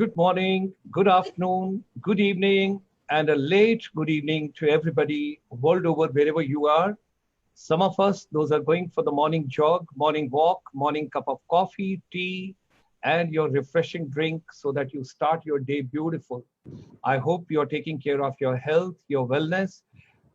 Good morning, good afternoon, good evening, and a late good evening to everybody world over, wherever you are. Some of us, those are going for the morning jog, morning walk, morning cup of coffee, tea, and your refreshing drink so that you start your day beautiful. I hope you're taking care of your health, your wellness,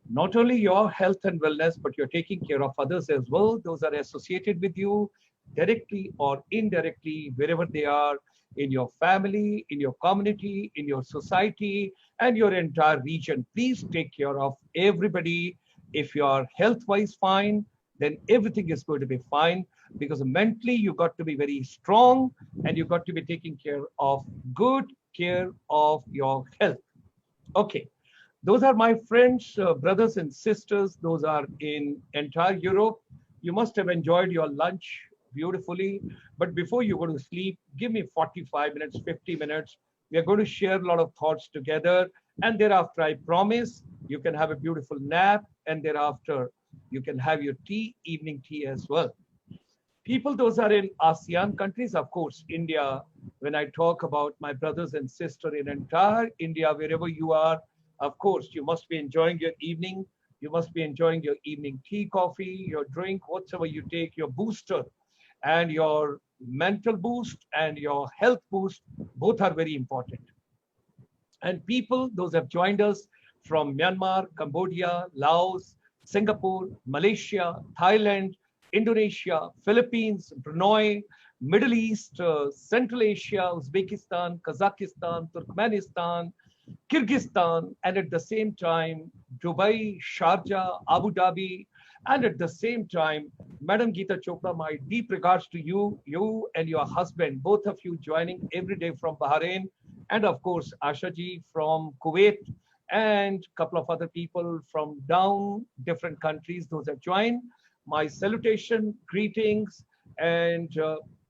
not only your health and wellness, but you're taking care of others as well. Those are associated with you directly or indirectly, wherever they are in your family, in your community, in your society, and your entire region. Please take care of everybody. If you are health wise fine, then everything is going to be fine because mentally you got to be very strong and you got to be taking care of good care of your health. Okay, those are my friends, brothers and sisters. Those are in entire Europe. You must have enjoyed your lunch beautifully. But before you go to sleep, give me 45 minutes, 50 minutes. We are going to share a lot of thoughts together. And thereafter, I promise you can have a beautiful nap. And thereafter, you can have your tea, evening tea as well. People, those are in ASEAN countries, of course, India. When I talk about my brothers and sisters in entire India, wherever you are, of course, you must be enjoying your evening. You must be enjoying your evening tea, coffee, your drink, whatever you take, your booster and your mental boost and your health boost. Both are very important. And people, those have joined us from Myanmar, Cambodia, Laos, Singapore, Malaysia, Thailand, Indonesia, Philippines, Brunei, Middle East, Central Asia, Uzbekistan, Kazakhstan, Turkmenistan, Kyrgyzstan, and at the same time, Dubai, Sharjah, Abu Dhabi, and at the same time, Madam Geeta Chopra, my deep regards to you, you and your husband, both of you joining every day from Bahrain, and of course, Asha ji from Kuwait, and a couple of other people from down different countries, those that join. My salutation, greetings, and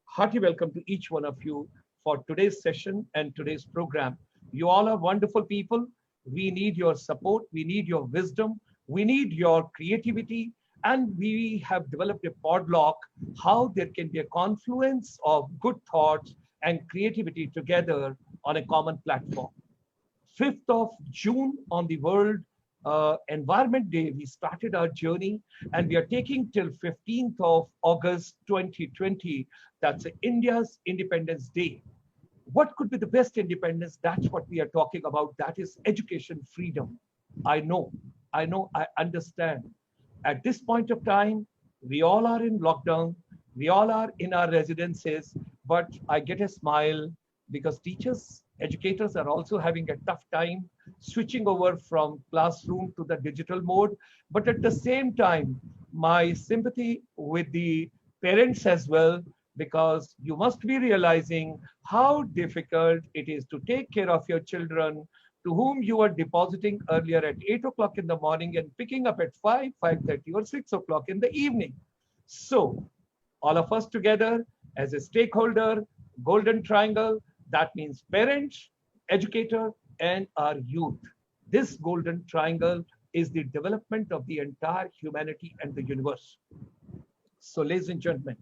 hearty welcome to each one of you for today's session and today's program. You all are wonderful people. We need your support. We need your wisdom. We need your creativity. And we have developed a podlock how there can be a confluence of good thoughts and creativity together on a common platform. 5th of June on the World Environment Day, we started our journey and we are taking till 15th of August 2020. That's India's Independence Day. What could be the best independence? That's what we are talking about. That is education freedom. I know, I understand. At this point of time, we all are in lockdown. We all are in our residences, but I get a smile because teachers, educators are also having a tough time switching over from classroom to the digital mode. But at the same time, my sympathy with the parents as well, because you must be realizing how difficult it is to take care of your children to whom you are depositing earlier at 8 o'clock in the morning and picking up at 5, 5:30 or 6 o'clock in the evening. So all of us together as a stakeholder, golden triangle, that means parents, educator, and our youth. This golden triangle is the development of the entire humanity and the universe. So ladies and gentlemen,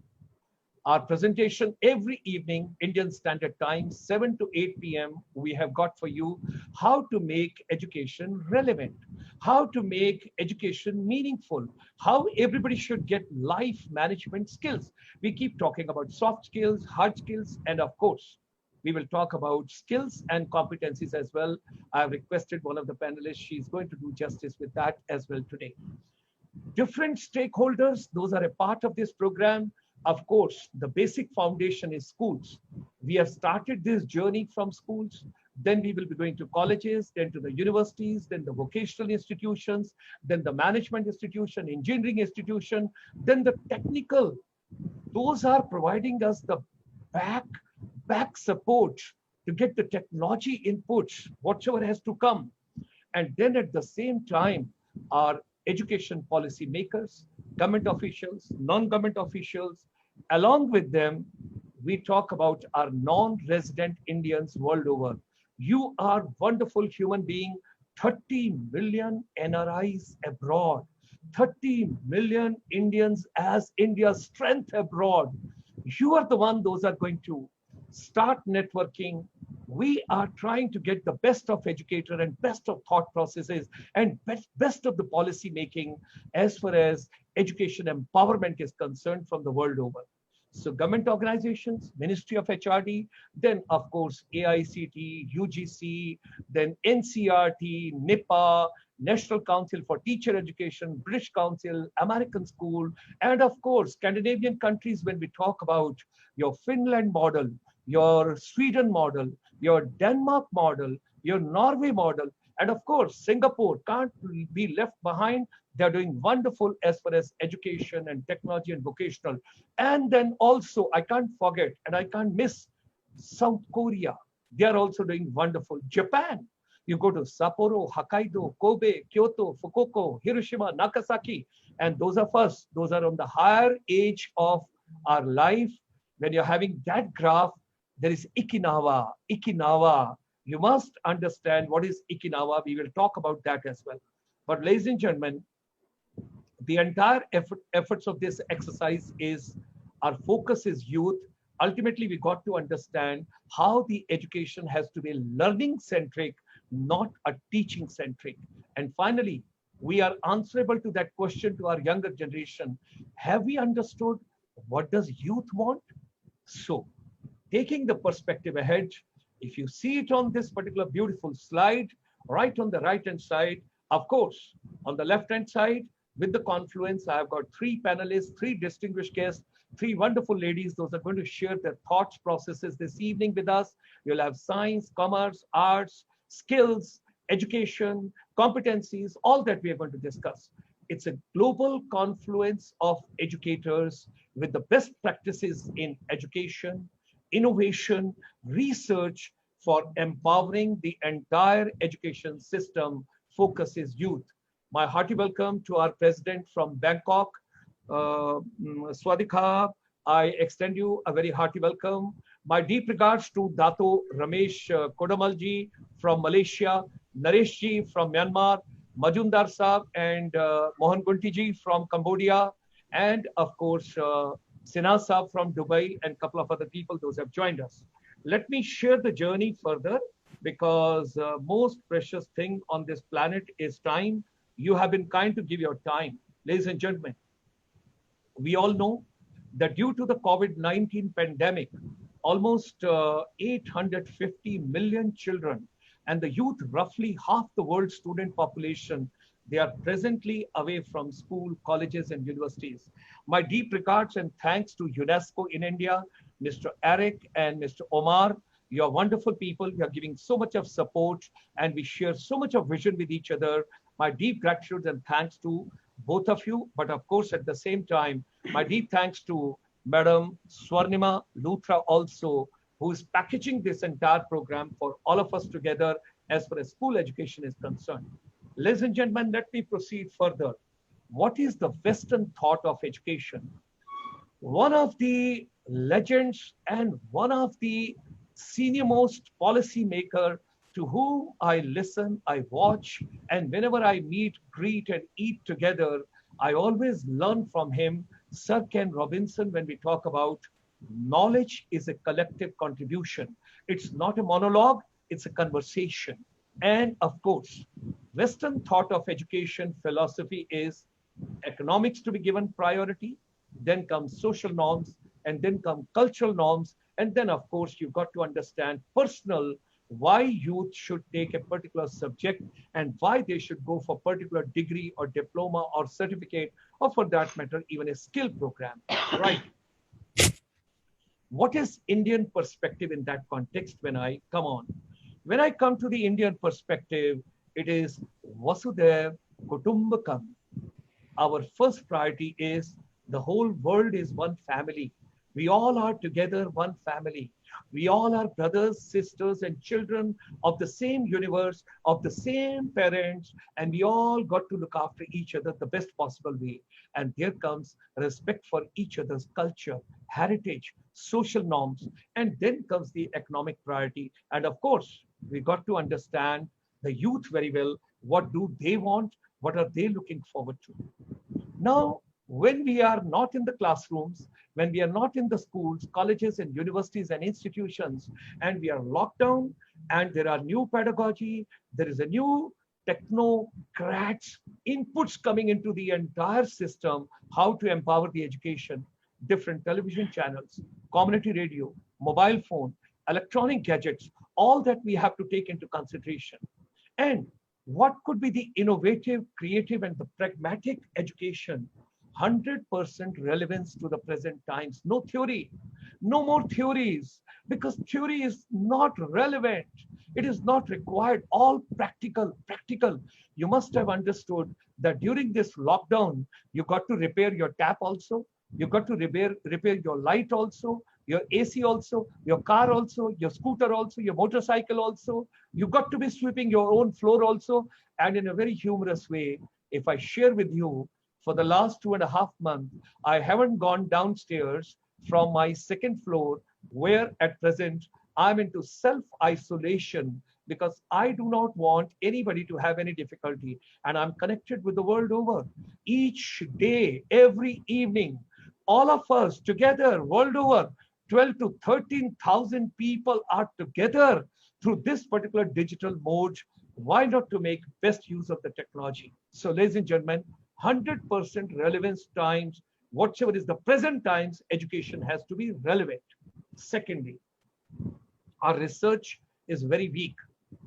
our presentation every evening, Indian Standard Time, 7 to 8 p.m., we have got for you how to make education relevant, how to make education meaningful, how everybody should get life management skills. We keep talking about soft skills, hard skills, and of course, we will talk about skills and competencies as well. I've requested one of the panelists, she's going to do justice with that as well today. Different stakeholders, those are a part of this program. Of course, the basic foundation is schools. We have started this journey from schools. Then we will be going to colleges, then to the universities, then the vocational institutions, then the management institution, engineering institution, then the technical. Those are providing us the back support to get the technology inputs, whatever has to come. And then at the same time, our education policy makers, government officials, non-government officials, along with them, we talk about our non-resident Indians world over. You are wonderful human being, 30 million NRIs abroad, 30 million Indians as India's strength abroad. You are the one, those are going to start networking. We are trying to get the best of educator and best of thought processes and best of the policy making as far as education empowerment is concerned from the world over. So government organizations, Ministry of HRD, then of course AICT, UGC, then NCRT, NIPA, National Council for Teacher Education, British Council, American School, and of course Scandinavian countries when we talk about your Finland model, your Sweden model, your Denmark model, your Norway model, and of course, Singapore can't be left behind. They're doing wonderful as far as education and technology and vocational. And then also, I can't forget, and I can't miss South Korea. They are also doing wonderful. Japan, you go to Sapporo, Hokkaido, Kobe, Kyoto, Fukuoka, Hiroshima, Nagasaki, and those of us, those are on the higher age of our life. When you're having that graph, there is Okinawa, Okinawa. You must understand what is Okinawa. We will talk about that as well. But ladies and gentlemen, the entire efforts of this exercise is, our focus is youth. Ultimately, we got to understand how the education has to be learning centric, not a teaching centric. And finally, we are answerable to that question to our younger generation. Have we understood what does youth want? So taking the perspective ahead, if you see it on this particular beautiful slide, Right on the right-hand side, of course, on the left-hand side, with the Confluence, I've got three panelists, three distinguished guests, three wonderful ladies. Those are going to share their thoughts processes this evening with us. You'll have science, commerce, arts, skills, education, competencies, all that we are going to discuss. It's a global confluence of educators with the best practices in education, innovation, research for empowering the entire education system focuses youth. My hearty welcome to our president from Bangkok, Swadika. I extend you a very hearty welcome. My deep regards to Dato Ramesh Kodamalji from Malaysia, Nareshji from Myanmar, Majumdar Saab and Mohan Guntiji from Cambodia, and of course, Sinha Saab from Dubai and a couple of other people, those have joined us. Let me share the journey further because most precious thing on this planet is time. You have been kind to give your time. Ladies and gentlemen, we all know that due to the COVID-19 pandemic, almost 850 million children and the youth, roughly half the world's student population, they are presently away from school, colleges, and universities. My deep regards and thanks to UNESCO in India, Mr. Eric and Mr. Omar. You're wonderful people. You're giving so much of support and we share so much of vision with each other. My deep gratitude and thanks to both of you. But of course, at the same time, my deep thanks to Madam Swarnima Luthra also, who is packaging this entire program for all of us together as far as school education is concerned. Ladies and gentlemen, let me proceed further. What is the Western thought of education? One of the legends and one of the senior-most policy maker to whom I listen, I watch, and whenever I meet, greet, and eat together, I always learn from him, Sir Ken Robinson, when we talk about knowledge is a collective contribution. It's not a monologue, it's a conversation. And of course, Western thought of education philosophy is economics to be given priority, then comes social norms, and then come cultural norms. And then, of course, you've got to understand personal, why youth should take a particular subject and why they should go for particular degree or diploma or certificate, or for that matter, even a skill program, right? What is Indian perspective in that context when I come on? When I come to the Indian perspective, it is Vasudhaiv Kutumbakam. Our first priority is the whole world is one family. We all are together one family. We all are brothers, sisters, and children of the same universe, of the same parents, and we all got to look after each other the best possible way. And there comes respect for each other's culture, heritage, social norms, and then comes the economic priority. And of course, we got to understand the youth very well. What do they want? What are they looking forward to? Now, when we are not in the classrooms, when we are not in the schools, colleges, and universities and institutions, and we are locked down, and there are new pedagogy, there is a new technocrats inputs coming into the entire system, how to empower the education, different television channels, community radio, mobile phone, electronic gadgets, all that we have to take into consideration. And what could be the innovative, creative, and the pragmatic education? 100% relevance to the present times. No theory, no more theories, because theory is not relevant. It is not required. All practical, practical. You must have understood that during this lockdown, you got to repair your tap also. You got to repair your light also, your AC also, your car also, your scooter also, your motorcycle also. You got to be sweeping your own floor also. And in a very humorous way, if I share with you, for the last 2.5 months, I haven't gone downstairs from my second floor, where at present I'm into self-isolation because I do not want anybody to have any difficulty. And I'm connected with the world over. Each day, every evening, all of us together, world over, 12 to 13,000 people are together through this particular digital mode. Why not to make best use of the technology? So, ladies and gentlemen, 100% relevance times, whatever is the present times, education has to be relevant. Secondly, our research is very weak.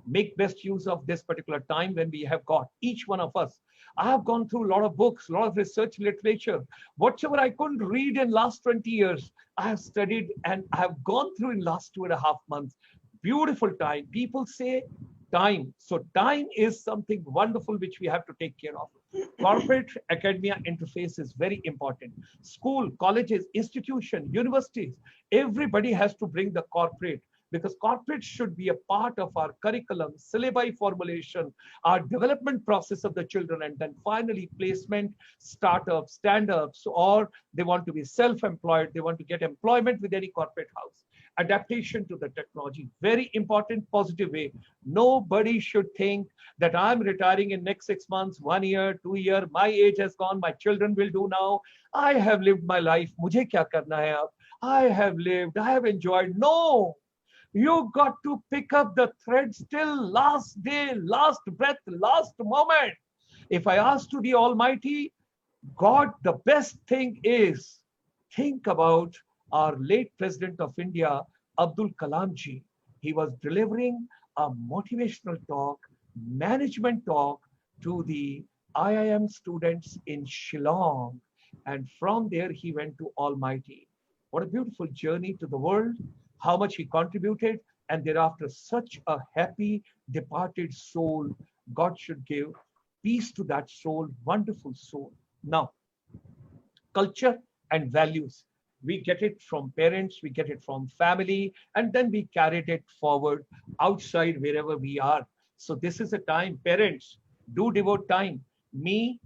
make best use of this particular time when we have got, each one of us. I have gone through a lot of books, a lot of research literature. Whatever I couldn't read in last 20 years, I have studied and I have gone through in last 2.5 months. Beautiful time. People say time. So time is something wonderful which we have to take care of. Corporate academia interface is very important. School, colleges, institution, universities, everybody has to bring the corporate, because corporate should be a part of our curriculum, syllabi formulation, our development process of the children, and then finally placement, startups, stand-ups, or they want to be self-employed, they want to get employment with any corporate house. Adaptation to the technology, very important, positive way. Nobody should think that I'm retiring in next 6 months, 1 year, 2 year, my age has gone, my children will do now. I have lived my life. Mujhe kya karna hai ab? I have lived, I have enjoyed. No, you got to pick up the threads till last day, last breath, last moment. If I ask to the Almighty, God, the best thing is, think about our late President of India, Abdul Kalam ji. He was delivering a motivational talk, management talk to the IIM students in Shillong. And from there, he went to Almighty. What a beautiful journey to the world, how much he contributed, and thereafter such a happy departed soul. God should give peace to that soul, wonderful soul. Now, culture and values. We get it from parents, we get it from family, and then we carried it forward outside wherever we are. So this is a time, parents, do devote time. Me,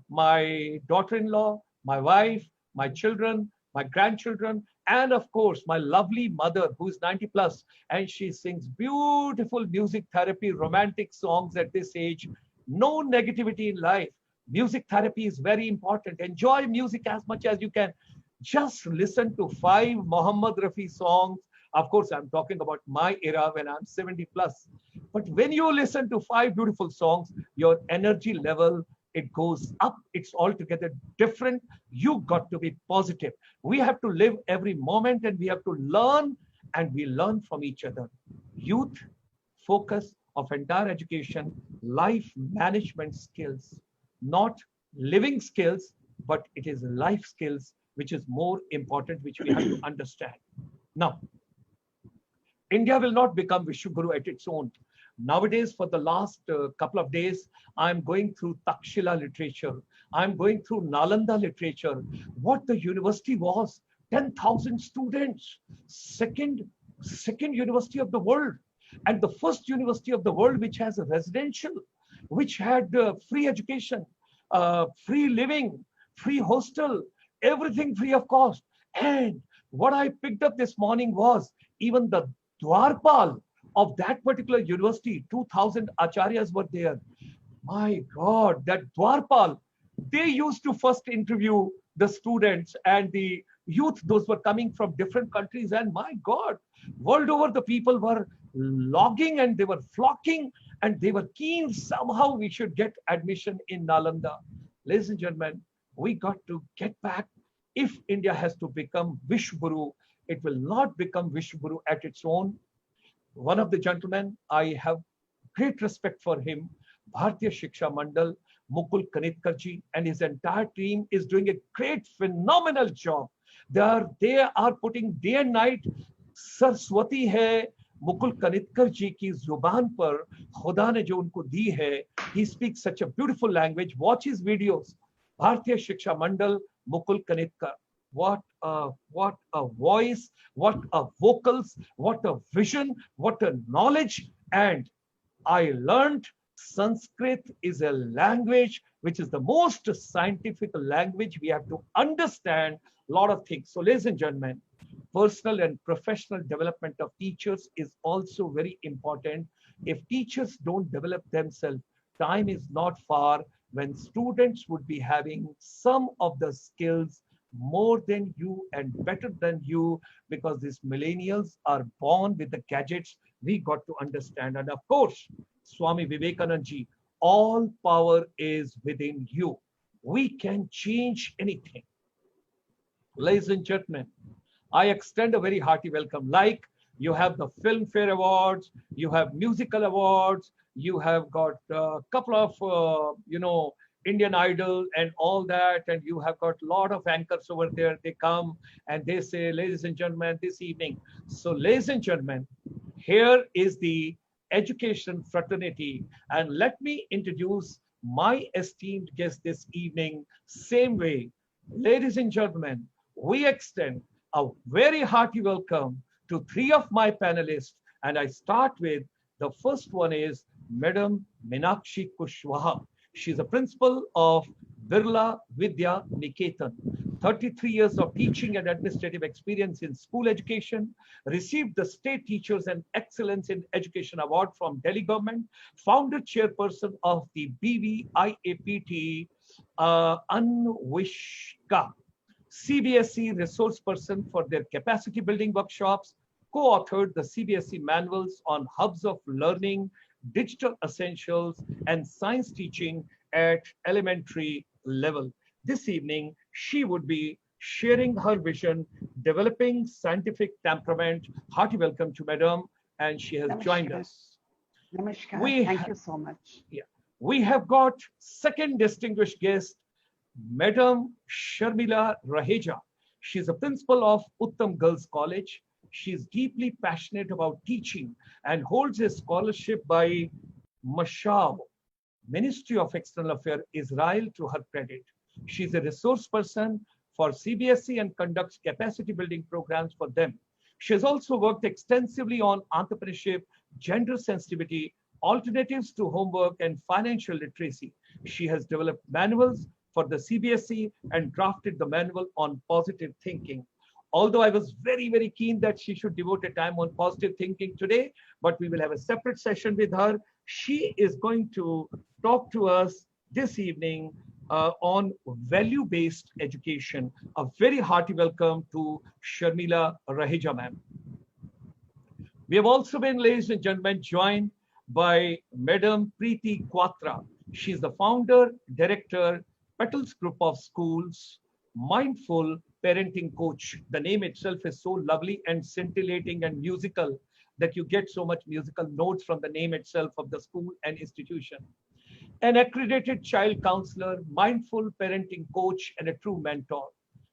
my daughter-in-law, my wife, my children, my grandchildren, and of course, my lovely mother who's 90 plus, and she sings beautiful music therapy, romantic songs at this age. No negativity in life. Music therapy is very important. Enjoy music as much as you can. Just listen to 5 Muhammad Rafi songs. Of course, I'm talking about my era when I'm 70 plus. But when you listen to 5 beautiful songs, your energy level, it goes up. It's altogether different. You got to be positive. We have to live every moment and we have to learn, and we learn from each other. Youth focus of entire education, life management skills, not living skills, but it is life skills, which is more important, which we have to understand. Now, India will not become Vishwaguru at its own. Nowadays, for the last couple of days, I'm going through Takshila literature. I'm going through Nalanda literature. What the university was, 10,000 students, second university of the world, and the first university of the world which has a residential, which had free education, free living, free hostel, everything free of cost. And what I picked up this morning was even the Dwarpal of that particular university, 2,000 acharyas were there. My God, that Dwarpal, they used to first interview the students and the youth, those were coming from different countries. And my God, world over, the people were logging and they were flocking and they were keen somehow we should get admission in Nalanda. Ladies and gentlemen, we got to get back. If India has to become Vishwaguru, it will not become Vishwaguru at its own. One of the gentlemen, I have great respect for him, Bharatiya Shiksha Mandal, Mukul Kanitkarji, and his entire team is doing a great, phenomenal job. They are putting day and night. Saraswati है मुकुल कनितकर जी की जुबान पर खुदा ने जो उनको दी है. He speaks such a beautiful language. Watch his videos. Bharatiya Shiksha Mandal, Mukul Kanitkar. What a voice, what a vocals, what a vision, what a knowledge. And I learned Sanskrit is a language which is the most scientific language. We have to understand a lot of things. So ladies and gentlemen, personal and professional development of teachers is also very important. If teachers don't develop themselves, time is not far when students would be having some of the skills more than you and better than you, because these millennials are born with the gadgets. We got to understand. And of course, Swami Vivekananda ji, all power is within you. We can change anything. Ladies and gentlemen, I extend a very hearty welcome. Like You have the Filmfare Awards, you have musical awards, you have got a couple of, Indian Idol and all that, and you have got a lot of anchors over there. They come and they say, ladies and gentlemen, this evening. So, ladies and gentlemen, here is the education fraternity. And let me introduce my esteemed guest this evening, same way. Ladies and gentlemen, we extend a very hearty welcome to three of my panelists. And I start with the first one is Madam Meenakshi Kushwaha. She's a principal of Birla Vidya Niketan. 33 years of teaching and administrative experience in school education, received the State Teachers and Excellence in Education Award from Delhi government, founder chairperson of the BVIAPT Anvishka, CBSE resource person for their capacity building workshops, co-authored the CBSE manuals on hubs of learning, digital essentials, and science teaching at elementary level. This evening, she would be sharing her vision, developing scientific temperament. Hearty welcome to Madam, and she has joined us. Namaskar. Thank you so much. Yeah, we have got second distinguished guest, Madam Sharmila Raheja. She's a principal of Uttam Girls College. She's deeply passionate about teaching and holds a scholarship by Mashav, Ministry of External Affairs, Israel, to her credit. She's a resource person for CBSE and conducts capacity building programs for them. She has also worked extensively on entrepreneurship, gender sensitivity, alternatives to homework, and financial literacy. She has developed manuals for the CBSE and drafted the manual on positive thinking. Although I was very, very keen that she should devote a time on positive thinking today, but we will have a separate session with her. She is going to talk to us this evening on value-based education. A very hearty welcome to Sharmila Raheja, ma'am. We have also been, ladies and gentlemen, joined by Madam Preeti Quatra. She's the founder, director, Petals Group of Schools, Mindful Parenting Coach. The name itself is so lovely and scintillating and musical that you get so much musical notes from the name itself of the school and institution. An accredited child counselor, mindful parenting coach, and a true mentor.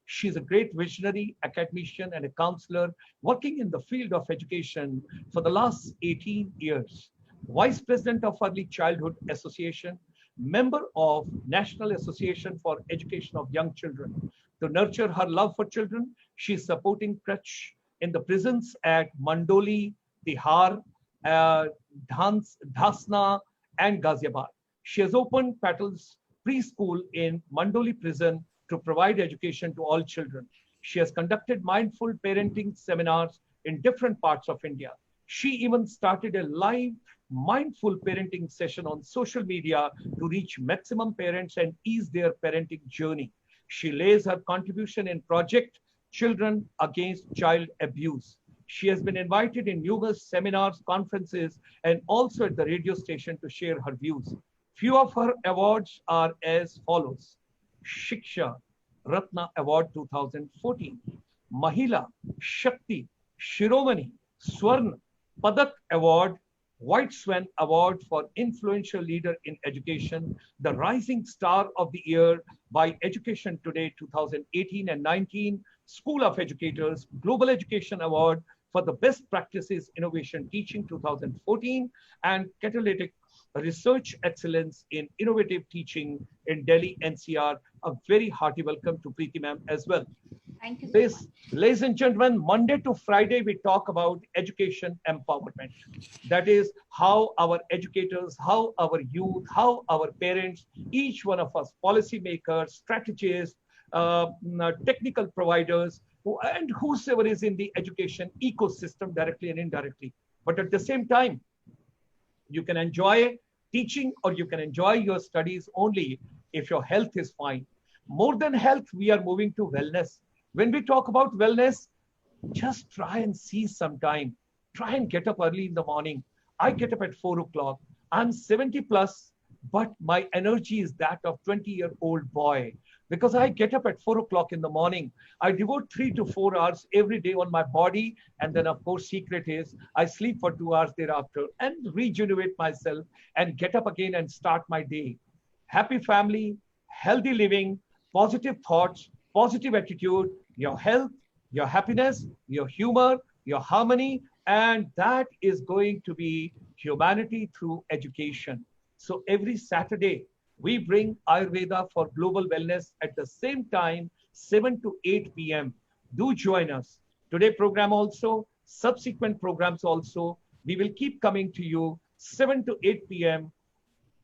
She's a great visionary, academician, and a counselor working in the field of education for the last 18 years. Vice President of Early Childhood Association, member of National Association for Education of Young Children. To nurture her love for children, she is supporting crèche in the prisons at Mandoli, Tihar, Dhasna, and Ghaziabad. She has opened Petals Preschool in Mandoli prison to provide education to all children. She has conducted mindful parenting seminars in different parts of India. She even started a live mindful parenting session on social media to reach maximum parents and ease their parenting journey. She lays her contribution in Project Children Against Child Abuse. She has been invited in numerous seminars, conferences, and also at the radio station to share her views. Few of her awards are as follows: Shiksha Ratna Award 2014, Mahila Shakti Shiromani Swarna Padak Award, White Swan Award for Influential Leader in Education, the Rising Star of the Year by Education Today 2018 and 19, School of Educators, Global Education Award for the Best Practices Innovation Teaching 2014, and Catalytic Research Excellence in Innovative Teaching in Delhi NCR. A very hearty welcome to Preeti ma'am as well. Thank you so much. Ladies and gentlemen, Monday to Friday, we talk about education empowerment. That is how our educators, how our youth, how our parents, each one of us, policymakers, strategists, technical providers, and whosoever is in the education ecosystem directly and indirectly. But at the same time, you can enjoy teaching or you can enjoy your studies only if your health is fine. More than health, we are moving to wellness. When we talk about wellness, just try and see some time. Try and get up early in the morning. I get up at 4 o'clock. I'm 70 plus, but my energy is that of 20-year-old boy. because I get up at 4 o'clock in the morning. I devote 3 to 4 hours every day on my body. And then, of course, secret is I sleep for 2 hours thereafter and regenerate myself and get up again and start my day. Happy family, healthy living, positive thoughts, positive attitude, your health, your happiness, your humor, your harmony, and that is going to be humanity through education. So every Saturday, we bring Ayurveda for global wellness at the same time, 7 to 8 p.m. Do join us. Today program also, subsequent programs also, we will keep coming to you 7 to 8 p.m.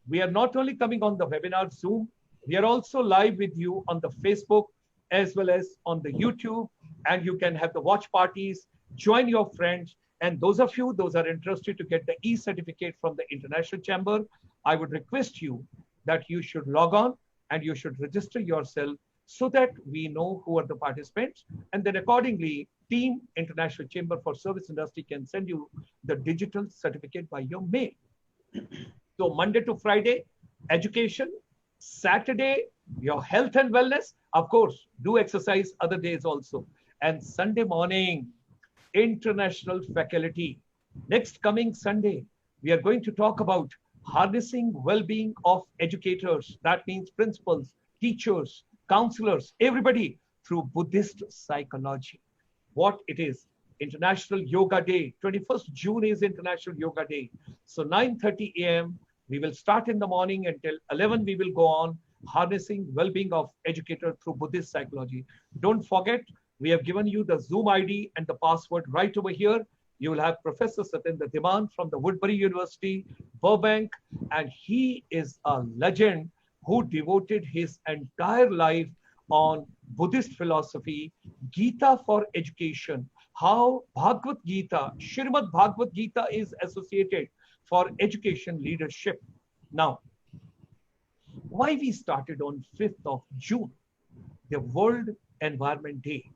We are not only coming on the webinar Zoom, we are also live with you on the Facebook as well as on the YouTube, and you can have the watch parties, join your friends, and those of you, those are interested to get the e-certificate from the International Chamber, I would request you that you should log on and you should register yourself so that we know who are the participants. And then accordingly, Team International Chamber for Service Industry can send you the digital certificate by your mail. So Monday to Friday, education. Saturday, your health and wellness. Of course, do exercise other days also. And Sunday morning, international faculty. Next coming Sunday, we are going to talk about harnessing well-being of educators. That means principals, teachers, counselors, everybody through Buddhist psychology. What it is, International Yoga Day. 21st June is International Yoga Day. So 9:30 a.m. we will start in the morning until 11 we will go on harnessing well-being of educator through Buddhist psychology. Don't forget, we have given you the Zoom ID and the password right over here. You will have Professor Satyendra Dhiman from the Woodbury University, Burbank, and he is a legend who devoted his entire life on Buddhist philosophy, Gita for education, how Bhagavad Gita, Srimad Bhagavad Gita is associated for education leadership. Now, why we started on 5th of June, the World Environment Day.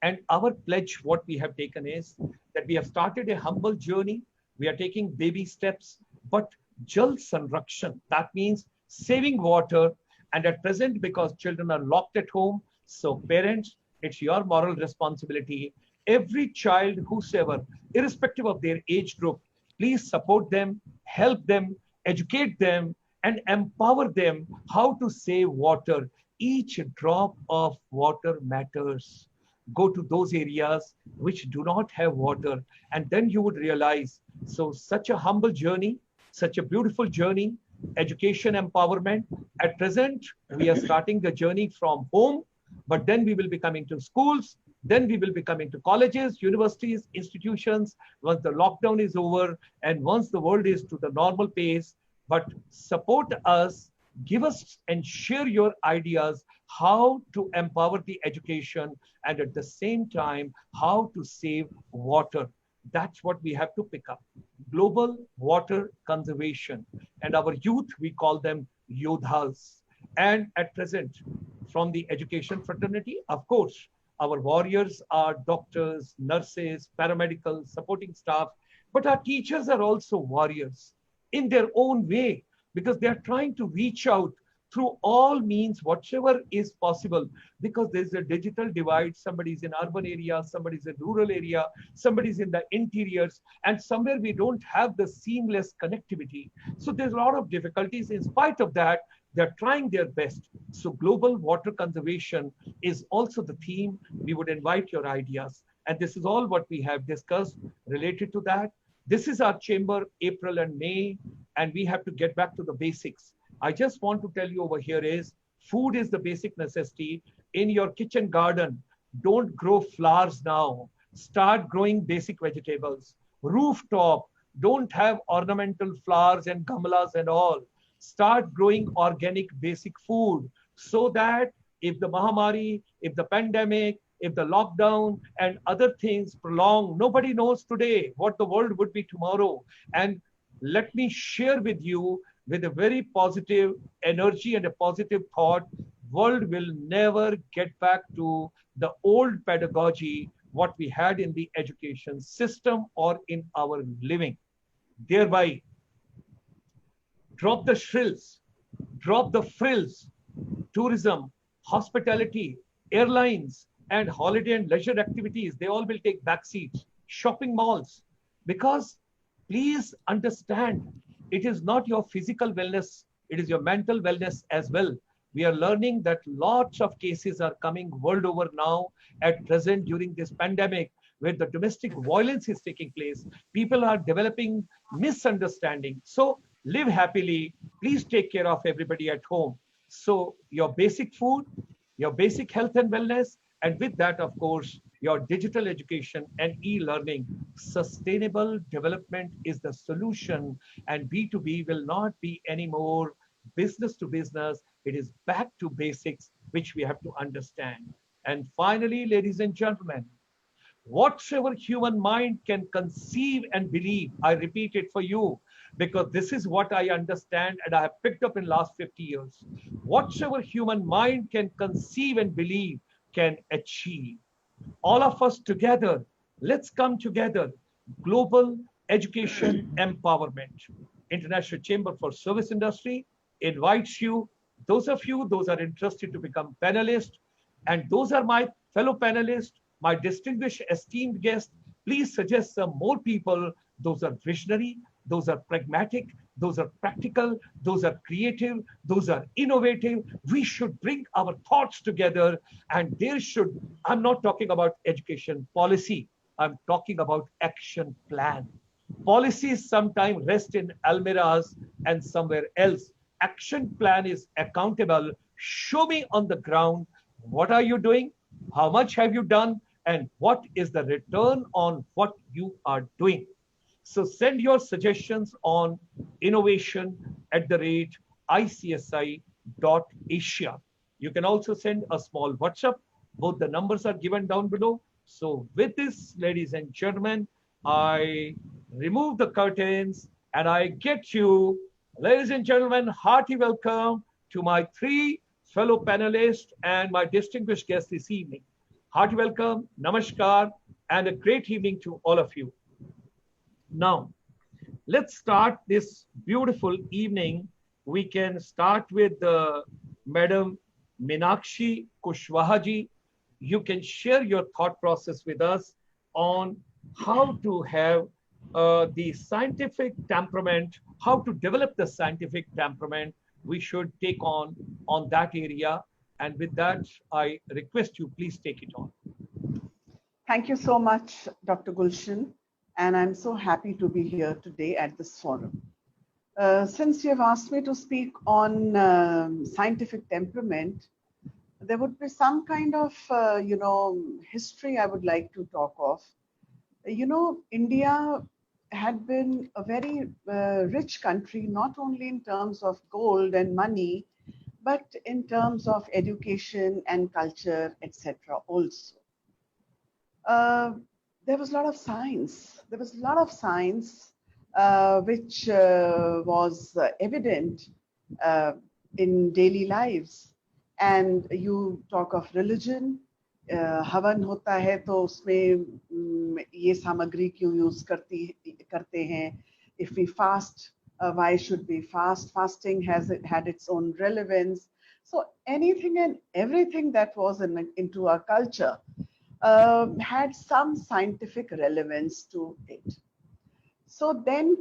And our pledge, what we have taken is that we have started a humble journey. We are taking baby steps, but Jal Sanrakshan, that means saving water. And at present, because children are locked at home, so parents, it's your moral responsibility. Every child, whosoever, irrespective of their age group, please support them, help them, educate them, and empower them how to save water. Each drop of water matters. Go to those areas which do not have water, and then you would realize. So such a humble journey, such a beautiful journey, education empowerment. At present, we are starting the journey from home, but then we will be coming to schools, then we will be coming to colleges, universities, institutions, once the lockdown is over, and once the world is to the normal pace. But support us, give us and share your ideas how to empower the education and at the same time, how to save water. That's what we have to pick up. Global water conservation. And our youth, we call them yodhas. And at present, from the education fraternity, of course, our warriors are doctors, nurses, paramedical, supporting staff, but our teachers are also warriors in their own way, because they are trying to reach out through all means, whatever is possible, because there's a digital divide. Somebody's in urban area, somebody's in rural area, somebody's in the interiors, and somewhere we don't have the seamless connectivity. So there's a lot of difficulties. In spite of that, they're trying their best. So global water conservation is also the theme. We would invite your ideas. And this is all what we have discussed related to that. This is our chamber, April and May, and we have to get back to the basics. I just want to tell you over here is, food is the basic necessity. In your kitchen garden, don't grow flowers now. Start growing basic vegetables. Rooftop, don't have ornamental flowers and gamalas and all. Start growing organic basic food, so that if the Mahamari, if the pandemic, if the lockdown and other things prolong, nobody knows today what the world would be tomorrow. And let me share with you with a very positive energy and a positive thought, world will never get back to the old pedagogy, what we had in the education system or in our living. Thereby, drop the shrills, drop the frills. Tourism, hospitality, airlines, and holiday and leisure activities, they all will take back seats. Shopping malls, because please understand, it is not your physical wellness, it is your mental wellness as well. We are learning that lots of cases are coming world over now at present during this pandemic, where the domestic violence is taking place. People are developing misunderstanding. So live happily. Please take care of everybody at home. So your basic food, your basic health and wellness, and with that, of course, your digital education and e-learning. Sustainable development is the solution, and B2B will not be anymore business to business. It is back to basics, which we have to understand. And finally, ladies and gentlemen, whatsoever human mind can conceive and believe, I repeat it for you, because this is what I understand and I have picked up in last 50 years. Whatsoever human mind can conceive and believe can achieve. All of us together, let's come together. Global education empowerment. International Chamber for Service Industry invites you, those are interested to become panelists, and those are my fellow panelists, my distinguished esteemed guests. Please suggest some more people. Those are visionary, those are pragmatic, those are practical, those are creative, those are innovative. We should bring our thoughts together, and there should, I'm not talking about education policy, I'm talking about action plan. Policies sometimes rest in almirahs and somewhere else. Action plan is accountable. Show me on the ground, what are you doing? How much have you done? And what is the return on what you are doing? So send your suggestions on innovation@icsi.asia. You can also send a small WhatsApp. Both the numbers are given down below. So with this, ladies and gentlemen, I remove the curtains and I get you, ladies and gentlemen, hearty welcome to my three fellow panelists and my distinguished guests this evening. Hearty welcome, namaskar, and a great evening to all of you. Now, let's start this beautiful evening. We can start with Madam Meenakshi Kushwaha-ji. You can share your thought process with us on how to have the scientific temperament, how to develop the scientific temperament we should take on that area. And with that, I request you, please take it on. Thank you so much, Dr. Gulshan. And I'm so happy to be here today at this forum. Since you have asked me to speak on scientific temperament, there would be some kind of, history I would like to talk of. India had been a very rich country, not only in terms of gold and money, but in terms of education and culture, etc. also. There was a lot of science. There was a lot of science which was evident in daily lives. And you talk of religion, हवन होता है तो उसमें ये सामग्री क्यों use करते हैं? If we fast, why should we fast? Fasting has had its own relevance. So anything and everything that was into our culture had some scientific relevance to it. So then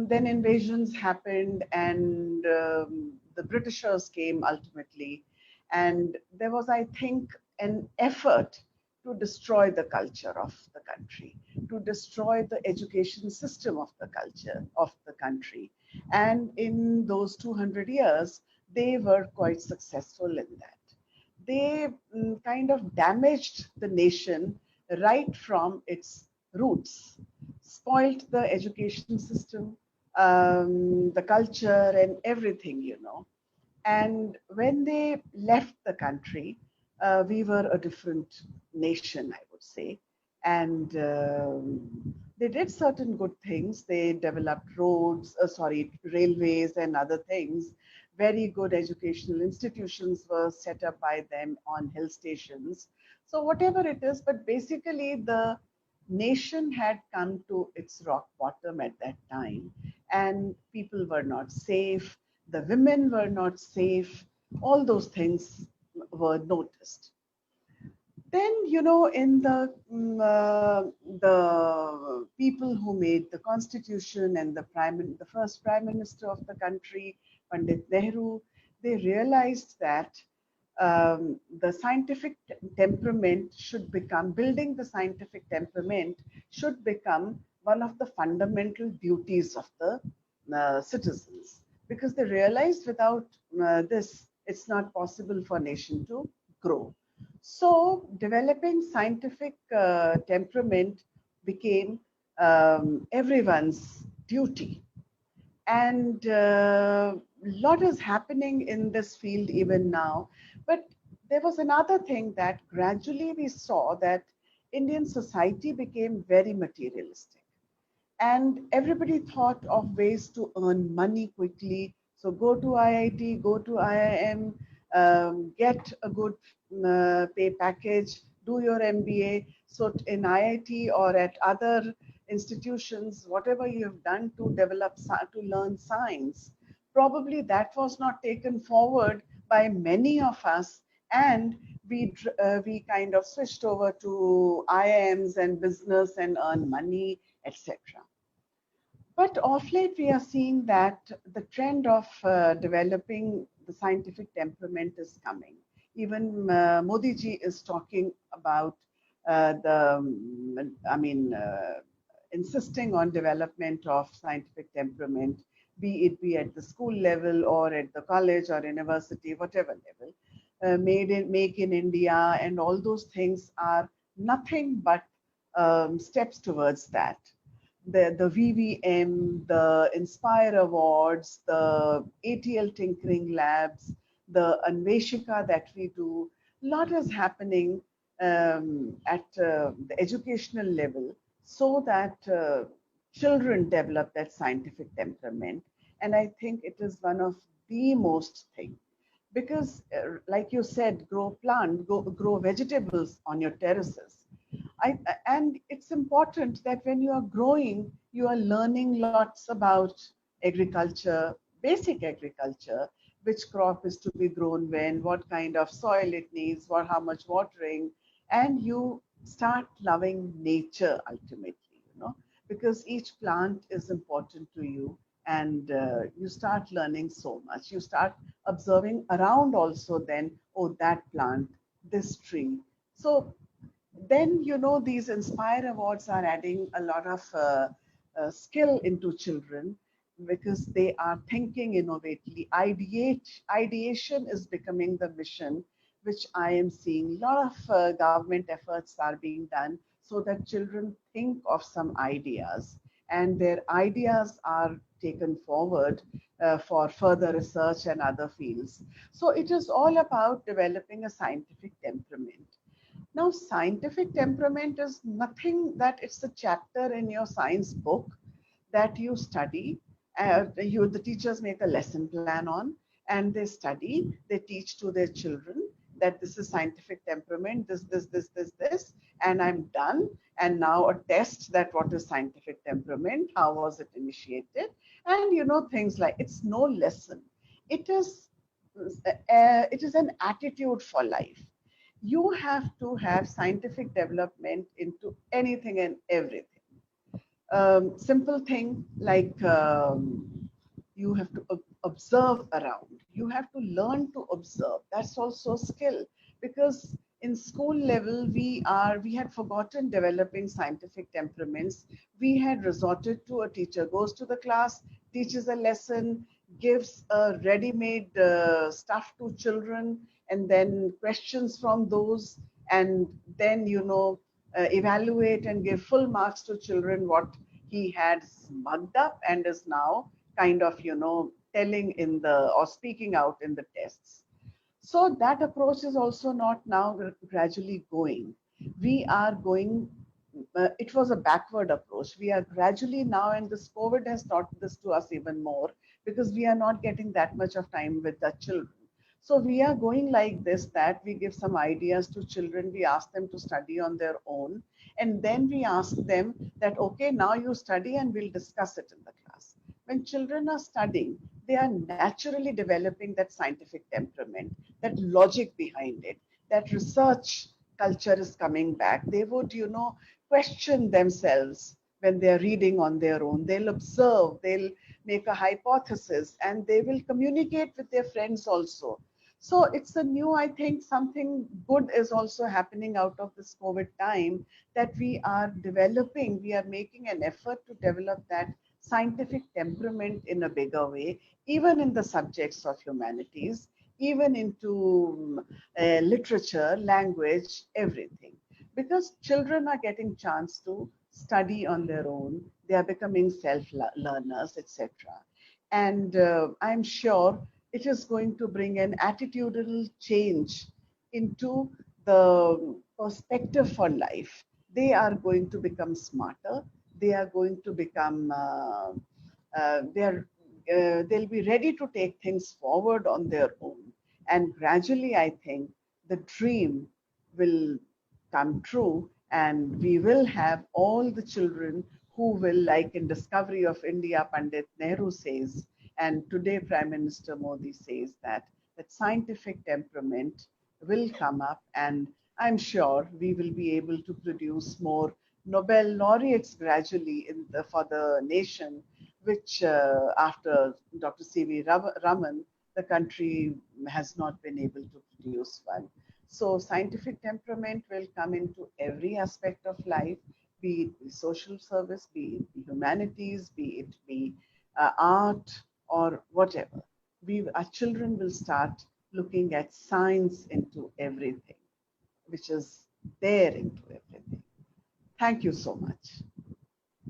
then invasions happened, and the Britishers came ultimately. And there was, I think, an effort to destroy the culture of the country, to destroy the education system of the culture of the country. And in those 200 years, they were quite successful in that. They kind of damaged the nation right from its roots, spoiled the education system, the culture and everything, And when they left the country, we were a different nation, I would say. And they did certain good things. They developed railways and other things. Very good educational institutions were set up by them on hill stations. So whatever it is, but basically the nation had come to its rock bottom at that time, and people were not safe. The women were not safe. All those things were noticed. Then, in the people who made the constitution and the first prime minister of the country, Pandit Nehru, they realized that the scientific temperament should become, building the scientific temperament should become one of the fundamental duties of the citizens, because they realized without this, it's not possible for a nation to grow. So developing scientific temperament became everyone's duty. And a lot is happening in this field even now. But there was another thing that gradually we saw, that Indian society became very materialistic, and everybody thought of ways to earn money quickly. So go to IIT, go to IIM, get a good pay package, do your MBA. So in IIT or at other institutions, whatever you have done to develop, to learn science, probably that was not taken forward by many of us, and we kind of switched over to IIMs and business and earn money, etc. But of late, we are seeing that the trend of developing the scientific temperament is coming. Even Modi ji is talking about insisting on development of scientific temperament, be at the school level or at the college or university, whatever level. Make in India, and all those things are nothing but steps towards that. The VVM, the Inspire Awards, the ATL Tinkering Labs, the Anveshika that we do, a lot is happening at the educational level, so that children develop that scientific temperament. And I think it is one of the most thing, because like you said, grow vegetables on your terraces. And it's important that when you are growing, you are learning lots about agriculture, basic agriculture, which crop is to be grown when, what kind of soil it needs, how much watering, and you start loving nature ultimately, because each plant is important to you, and you start learning so much. You start observing around also then, oh, that plant, this tree. So then, these Inspire Awards are adding a lot of skill into children, because they are thinking innovatively. Ideation is becoming the mission, which I am seeing. A lot of government efforts are being done so that children think of some ideas, and their ideas are taken forward for further research and other fields. So it is all about developing a scientific temperament. Now, scientific temperament is nothing that it's a chapter in your science book that you study. The teachers make a lesson plan on, and they study, they teach to their children that this is scientific temperament, this, and I'm done. And now a test, that what is scientific temperament, how was it initiated, and things like, it's no lesson. It is an attitude for life. You have to have scientific development into anything and everything. Simple thing like you have to observe around. You have to learn to observe. That's also skill, because in school level we had forgotten developing scientific temperaments. We had resorted to a teacher goes to the class, teaches a lesson, gives a ready-made stuff to children, and then questions from those, and then evaluate and give full marks to children what he had mugged up and is now kind of telling in the, or speaking out in the tests. So that approach is also not now gradually going. We are going, it was a backward approach. We are gradually now, and this COVID has taught this to us even more, because we are not getting that much of time with the children. So we are going like this, that we give some ideas to children, we ask them to study on their own, and then we ask them that, okay, now you study and we'll discuss it in the class. When children are studying, they are naturally developing that scientific temperament, that logic behind it, that research culture is coming back. They would, question themselves when they're reading on their own. They'll observe, they'll make a hypothesis, and they will communicate with their friends also. So it's a new, I think something good is also happening out of this COVID time, that we are developing, we are making an effort to develop that scientific temperament in a bigger way, even in the subjects of humanities, even into literature, language, everything. Because children are getting chance to study on their own, they are becoming self-learners, etc. And I'm sure it is going to bring an attitudinal change into the perspective for life. They are going to become smarter. They are going to become, they'll be ready to take things forward on their own. And gradually, I think the dream will come true, and we will have all the children who will, like in Discovery of India, Pandit Nehru says, and today Prime Minister Modi says that scientific temperament will come up, and I'm sure we will be able to produce more Nobel laureates gradually for the nation, which after Dr. C.V. Raman, the country has not been able to produce one. So scientific temperament will come into every aspect of life, be it the social service, be it the humanities, be it be art or whatever. Our children will start looking at science into everything, which is there into everything. Thank you so much.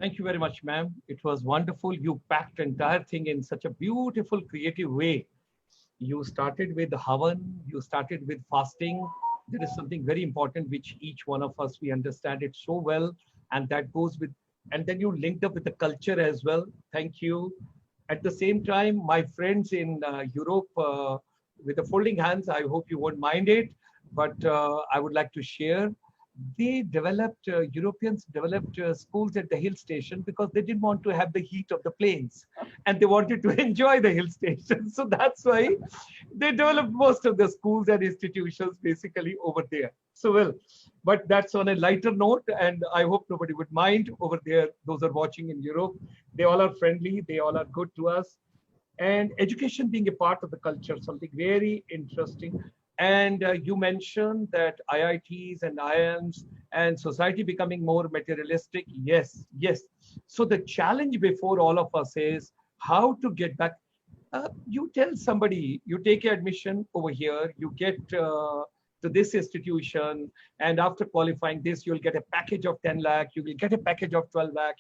Thank you very much, ma'am. It was wonderful. You packed the entire thing in such a beautiful, creative way. You started with Havan, you started with fasting. There is something very important which each one of us, we understand it so well. And that goes with, and then you linked up with the culture as well. Thank you. At the same time, my friends in Europe, with the folding hands, I hope you won't mind it, but I would like to share. They developed, Europeans developed schools at the hill station because they didn't want to have the heat of the plains and they wanted to enjoy the hill station. So that's why they developed most of the schools and institutions basically over there. So well, but that's on a lighter note, and I hope nobody would mind over there. Those are watching in Europe. They all are friendly. They all are good to us. And education being a part of the culture, something very interesting. And you mentioned that IITs and IIMs and society becoming more materialistic. Yes, yes. So the challenge before all of us is how to get back. You tell somebody, you take admission over here, you get to this institution, and after qualifying this, you'll get a package of 10 lakh, you will get a package of 12 lakh.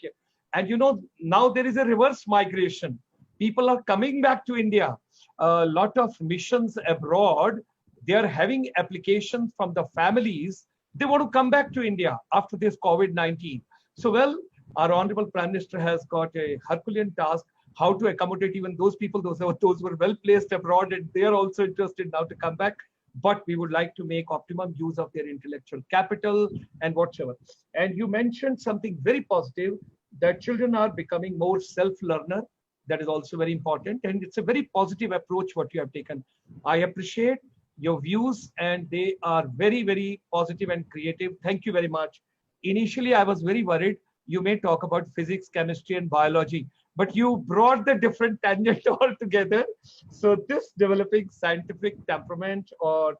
And you know, now there is a reverse migration. People are coming back to India. A lot of missions abroad, they are having applications from the families. They want to come back to India after this COVID-19. So, well, our Honorable Prime Minister has got a Herculean task, how to accommodate even those people, those were well placed abroad, and they are also interested now to come back. But we would like to make optimum use of their intellectual capital and whatever. And you mentioned something very positive, that children are becoming more self-learner. That is also very important. And it's a very positive approach what you have taken. I appreciate your views, and they are very, very positive and creative. Thank you very much. Initially, I was very worried. You may talk about physics, chemistry, and biology, but you brought the different tangent all together. So this developing scientific temperament, or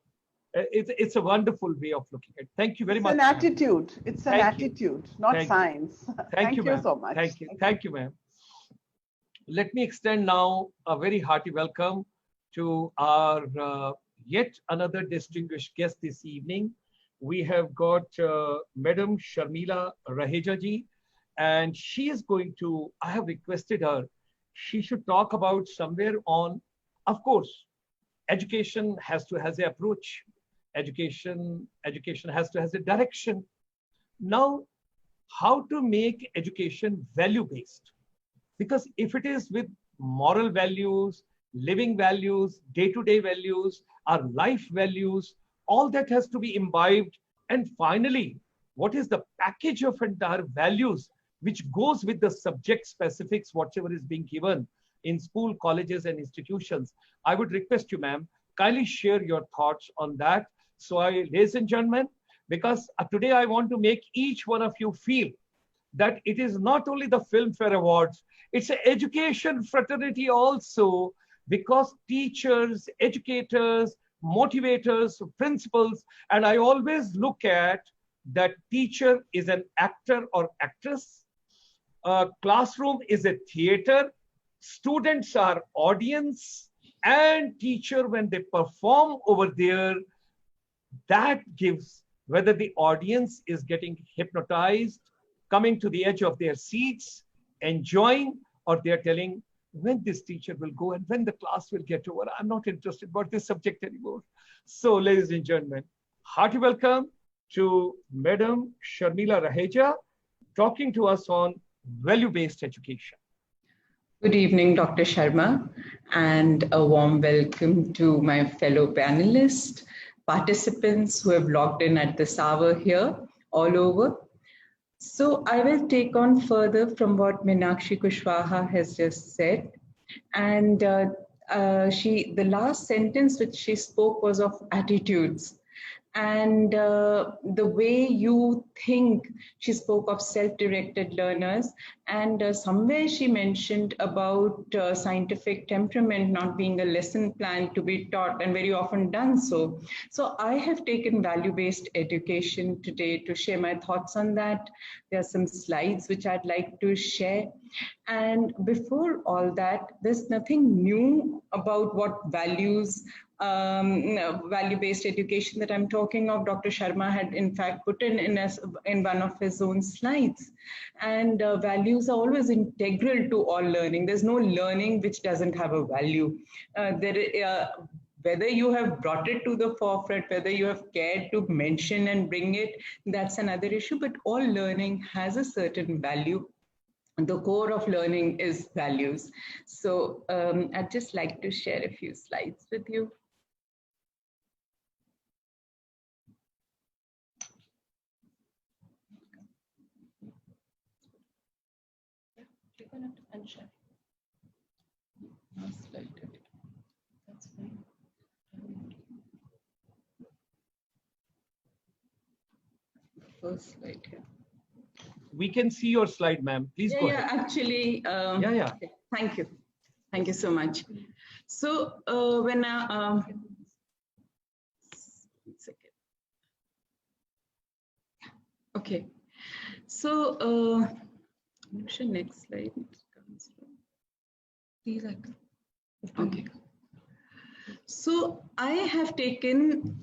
it's a wonderful way of looking at it. Thank you very much. It's an attitude. It's an attitude, not science. Thank you, so much. Thank you. Thank you, ma'am. Let me extend now a very hearty welcome to our yet another distinguished guest this evening. We have got Madam Sharmila Raheja ji, and she is going to, I have requested her, she should talk about somewhere on, of course, education has an approach. Education has a direction. Now, how to make education value-based? Because if it is with moral values, living values, day-to-day values, our life values, all that has to be imbibed. And finally, what is the package of entire values which goes with the subject specifics, whatever is being given? in school, colleges, and institutions. I would request you, ma'am, kindly share your thoughts on that. So ladies and gentlemen, because today I want to make each one of you feel that it is not only the Filmfare Awards, it's an education fraternity also, because teachers, educators, motivators, principals, and I always look at that teacher is an actor or actress, classroom is a theater, students are audience, and teacher, when they perform over there, that gives whether the audience is getting hypnotized, coming to the edge of their seats, enjoying, or they're telling when this teacher will go and when the class will get over. I'm not interested about this subject anymore. So, ladies and gentlemen, hearty welcome to Madam Sharmila Raheja talking to us on value-based education. Good evening, Dr. Sharma, and a warm welcome to my fellow panelists, participants who have logged in at this hour here all over. So I will take on further from what Meenakshi Kushwaha has just said. And the last sentence which she spoke was of attitudes. And the way you think, she spoke of self-directed learners, and somewhere she mentioned about scientific temperament not being a lesson plan to be taught, and very often done so. So I have taken value-based education today to share my thoughts on that. There are some slides which I'd like to share. And before all that, there's nothing new about what values value-based education that I'm talking of. Dr. Sharma had in fact put in one of his own slides. And values are always integral to all learning. There's no learning which doesn't have a value. Whether you have brought it to the forefront, whether you have cared to mention and bring it, that's another issue. But all learning has a certain value. The core of learning is values. So I'd just like to share a few slides with you. And share. That's fine. First slide here. We can see your slide, ma'am. Please go ahead. Actually, okay. Thank you. Thank you so much. So when I, okay. So next slide. These are okay. So I have taken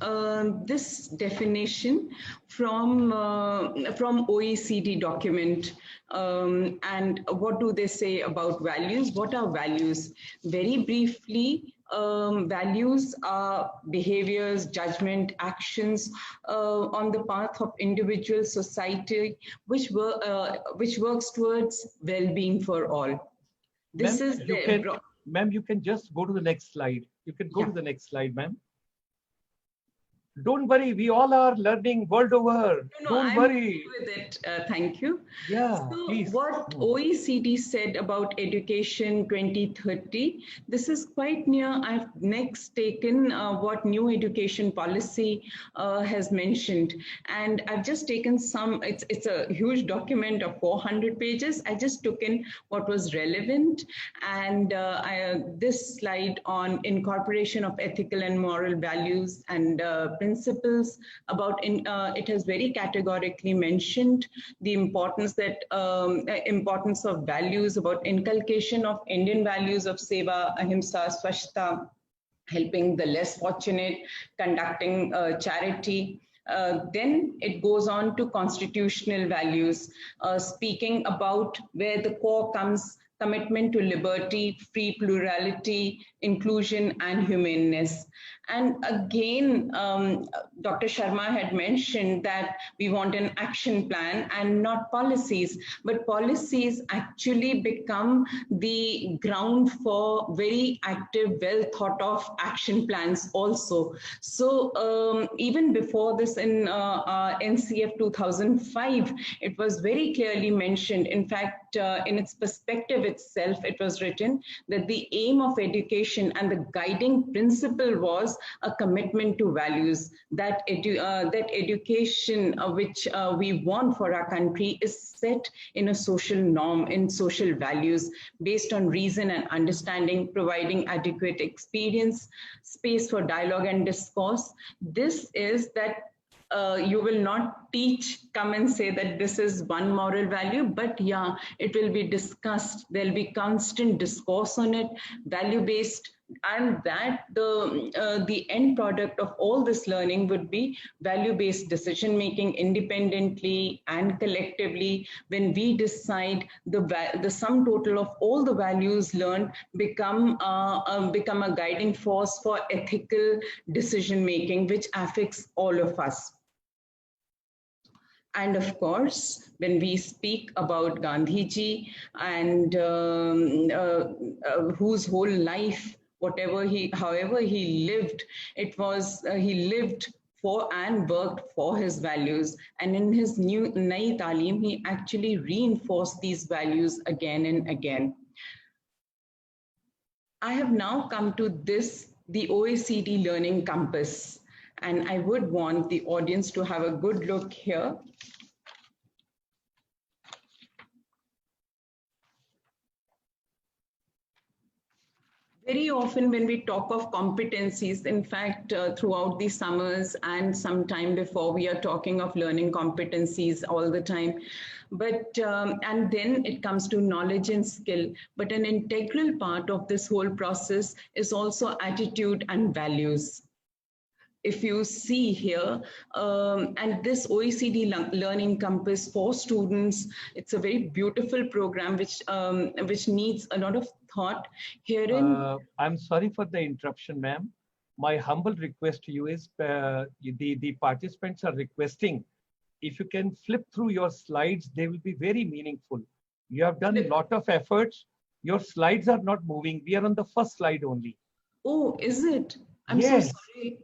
this definition from OECD document, and what do they say about values? What are values? Very briefly, values are behaviors, judgment, actions on the path of individual society, which works towards well-being for all. This is the... Ma'am, you can just go to the next slide. You can go to the next slide, ma'am. Don't worry, we all are learning world over. Don't worry. With it. Thank you. Yeah, so please. What OECD said about education 2030, this is quite near. I've next taken what new education policy has mentioned. And I've just taken some, it's a huge document of 400 pages. I just took in what was relevant. And this slide on incorporation of ethical and moral values and principles about it has very categorically mentioned the importance of values, about inculcation of Indian values of seva, ahimsa, swachhta, helping the less fortunate, conducting charity. Then it goes on to constitutional values, speaking about where the core comes, commitment to liberty, free plurality, inclusion, and humaneness. And again, Dr. Sharma had mentioned that we want an action plan and not policies, but policies actually become the ground for very active, well thought of action plans also. So even before this in NCF 2005, it was very clearly mentioned. In fact, in its perspective itself, it was written that the aim of education and the guiding principle was a commitment to values, that education which we want for our country is set in a social norm, in social values, based on reason and understanding, providing adequate experience, space for dialogue and discourse. This is that you will not come and say that this is one moral value, but yeah, it will be discussed. There'll be constant discourse on it, value-based, and that the end product of all this learning would be value-based decision-making independently and collectively. When we decide, the sum total of all the values learned become a guiding force for ethical decision-making, which affects all of us. And of course, when we speak about Gandhiji and whose whole life, however he lived, it was he lived for and worked for his values. And in his new Nai Talim, he actually reinforced these values again and again. I have now come to the OECD Learning Compass. And I would want the audience to have a good look here. Very often when we talk of competencies, in fact, throughout the summers and sometime before, we are talking of learning competencies all the time. But, and then it comes to knowledge and skill. But an integral part of this whole process is also attitude and values. If you see here, and this OECD Learning Compass for students, it's a very beautiful program which needs a lot of thought. Herein, I'm sorry for the interruption, ma'am. My humble request to you is the participants are requesting, if you can flip through your slides, they will be very meaningful. You have done a lot of efforts. Your slides are not moving. We are on the first slide only. Oh, is it? I'm yes. so sorry.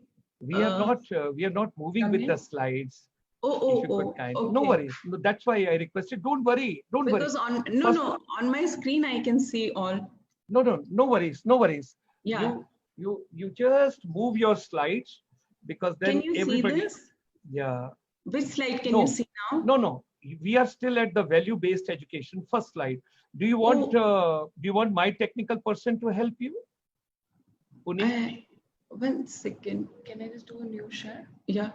We are not moving with the slides. Okay. No worries. No, that's why I requested. Don't worry. Don't worry. Because on my screen I can see all. No worries. No worries. Yeah. You just move your slides, because then can you everybody. See this? Yeah. Which slide can you see now? No. We are still at the value-based education first slide. Do you want my technical person to help you? Puni? 1 second. Can I just do a new share? Yeah.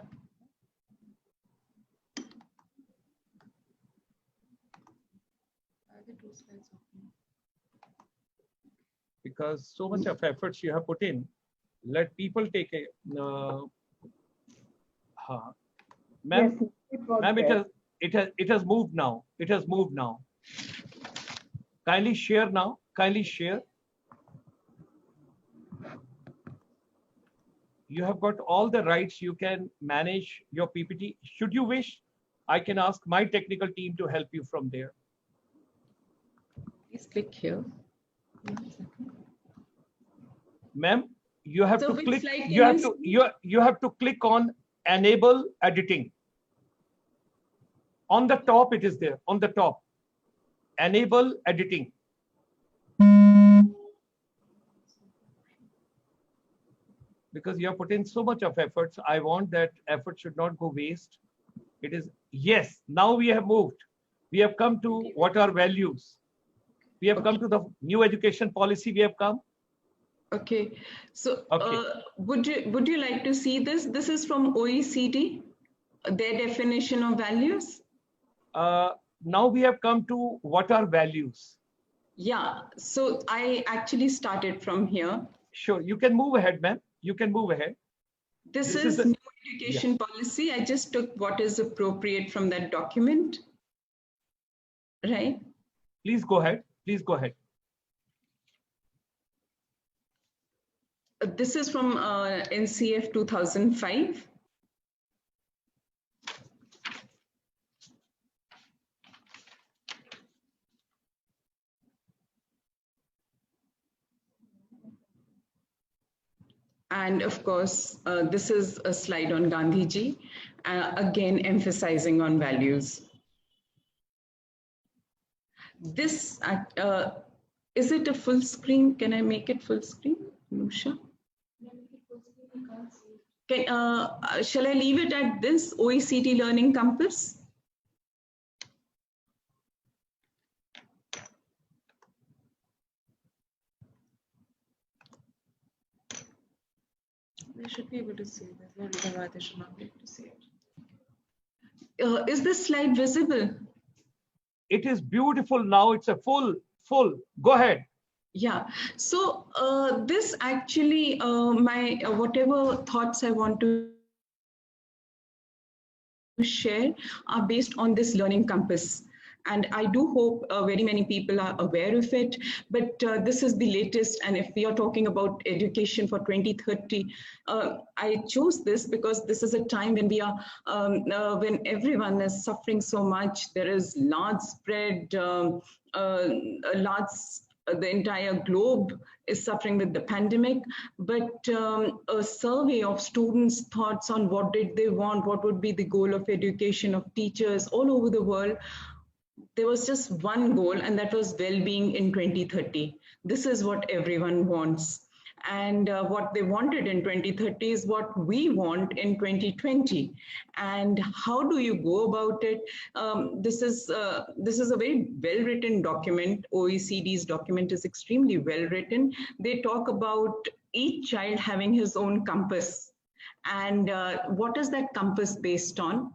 Because so much of efforts you have put in, let people take a. Ma'am, yes, it has moved now. It has moved now. Kindly share now. Kindly share. You have got all the rights. You can manage your PPT. Should you wish, I can ask my technical team to help you from there. Please click here. Ma'am, you have to click. You have to click on enable editing. On the top, it is there. On the top, enable editing. Because you have put in so much of efforts, I want that effort should not go waste. It is, yes, now we have moved. We have come to what are values. We have come to the new education policy. We have come. Okay. So would you like to see this? This is from OECD, their definition of values. Now we have come to what are values. Yeah. So I actually started from here. Sure. You can move ahead, ma'am. You can move ahead. This is new education policy. I just took what is appropriate from that document. Right? Please go ahead. Please go ahead. This is from NCF 2005. And of course, this is a slide on Gandhiji, again emphasizing on values. This Is it a full screen? Can I make it full screen, Nusha? Shall I leave it at this OECD Learning Compass? They should be able to see it. There's no reason why they should not be able to see it. Is this slide visible? It is beautiful now. It's a full. Go ahead. Yeah, so this actually, my whatever thoughts I want to share are based on this learning compass. And I do hope very many people are aware of it, but this is the latest. And if we are talking about education for 2030, I chose this because this is a time when we are, when everyone is suffering so much. There is large spread, the entire globe is suffering with the pandemic, but a survey of students' thoughts on what did they want, what would be the goal of education of teachers all over the world, there was just one goal, and that was well-being in 2030. This is what everyone wants. And what they wanted in 2030 is what we want in 2020. And how do you go about it? This is a very well-written document. OECD's document is extremely well-written. They talk about each child having his own compass. And what is that compass based on?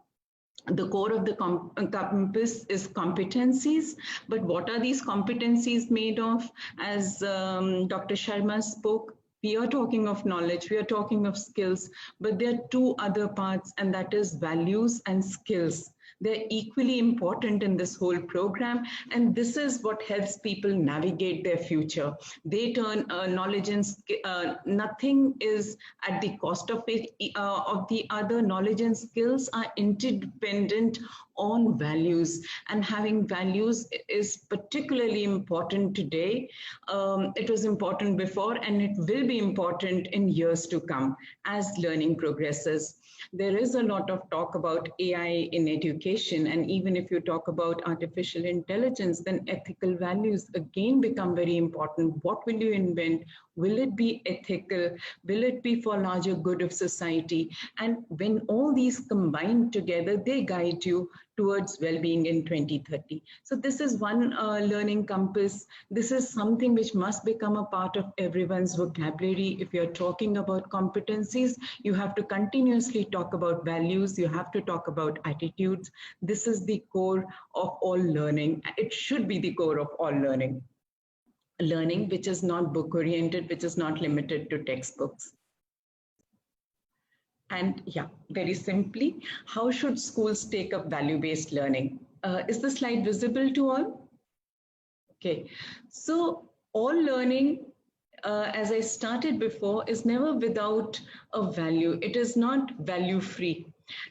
The core of the compass is competencies, but what are these competencies made of? As Dr. Sharma spoke, we are talking of knowledge, we are talking of skills, but there are two other parts, and that is values and skills. They're equally important in this whole program, and this is what helps people navigate their future. They turn knowledge and nothing is at the cost of it, of the other. Knowledge and skills are interdependent on values, and having values is particularly important today. It was important before, and it will be important in years to come as learning progresses. There is a lot of talk about AI in education, and even if you talk about artificial intelligence, then ethical values again become very important. What will you invent? Will it be ethical? Will it be for larger good of society? And when all these combine together, they guide you towards well-being in 2030. So this is one learning compass. This is something which must become a part of everyone's vocabulary. If you're talking about competencies, you have to continuously talk about values. You have to talk about attitudes. This is the core of all learning. It should be the core of all learning. Learning which is not book-oriented, which is not limited to textbooks. And yeah, very simply, how should schools take up value-based learning? Is the slide visible to all? Okay, so all learning, as I started before, is never without a value. It is not value-free.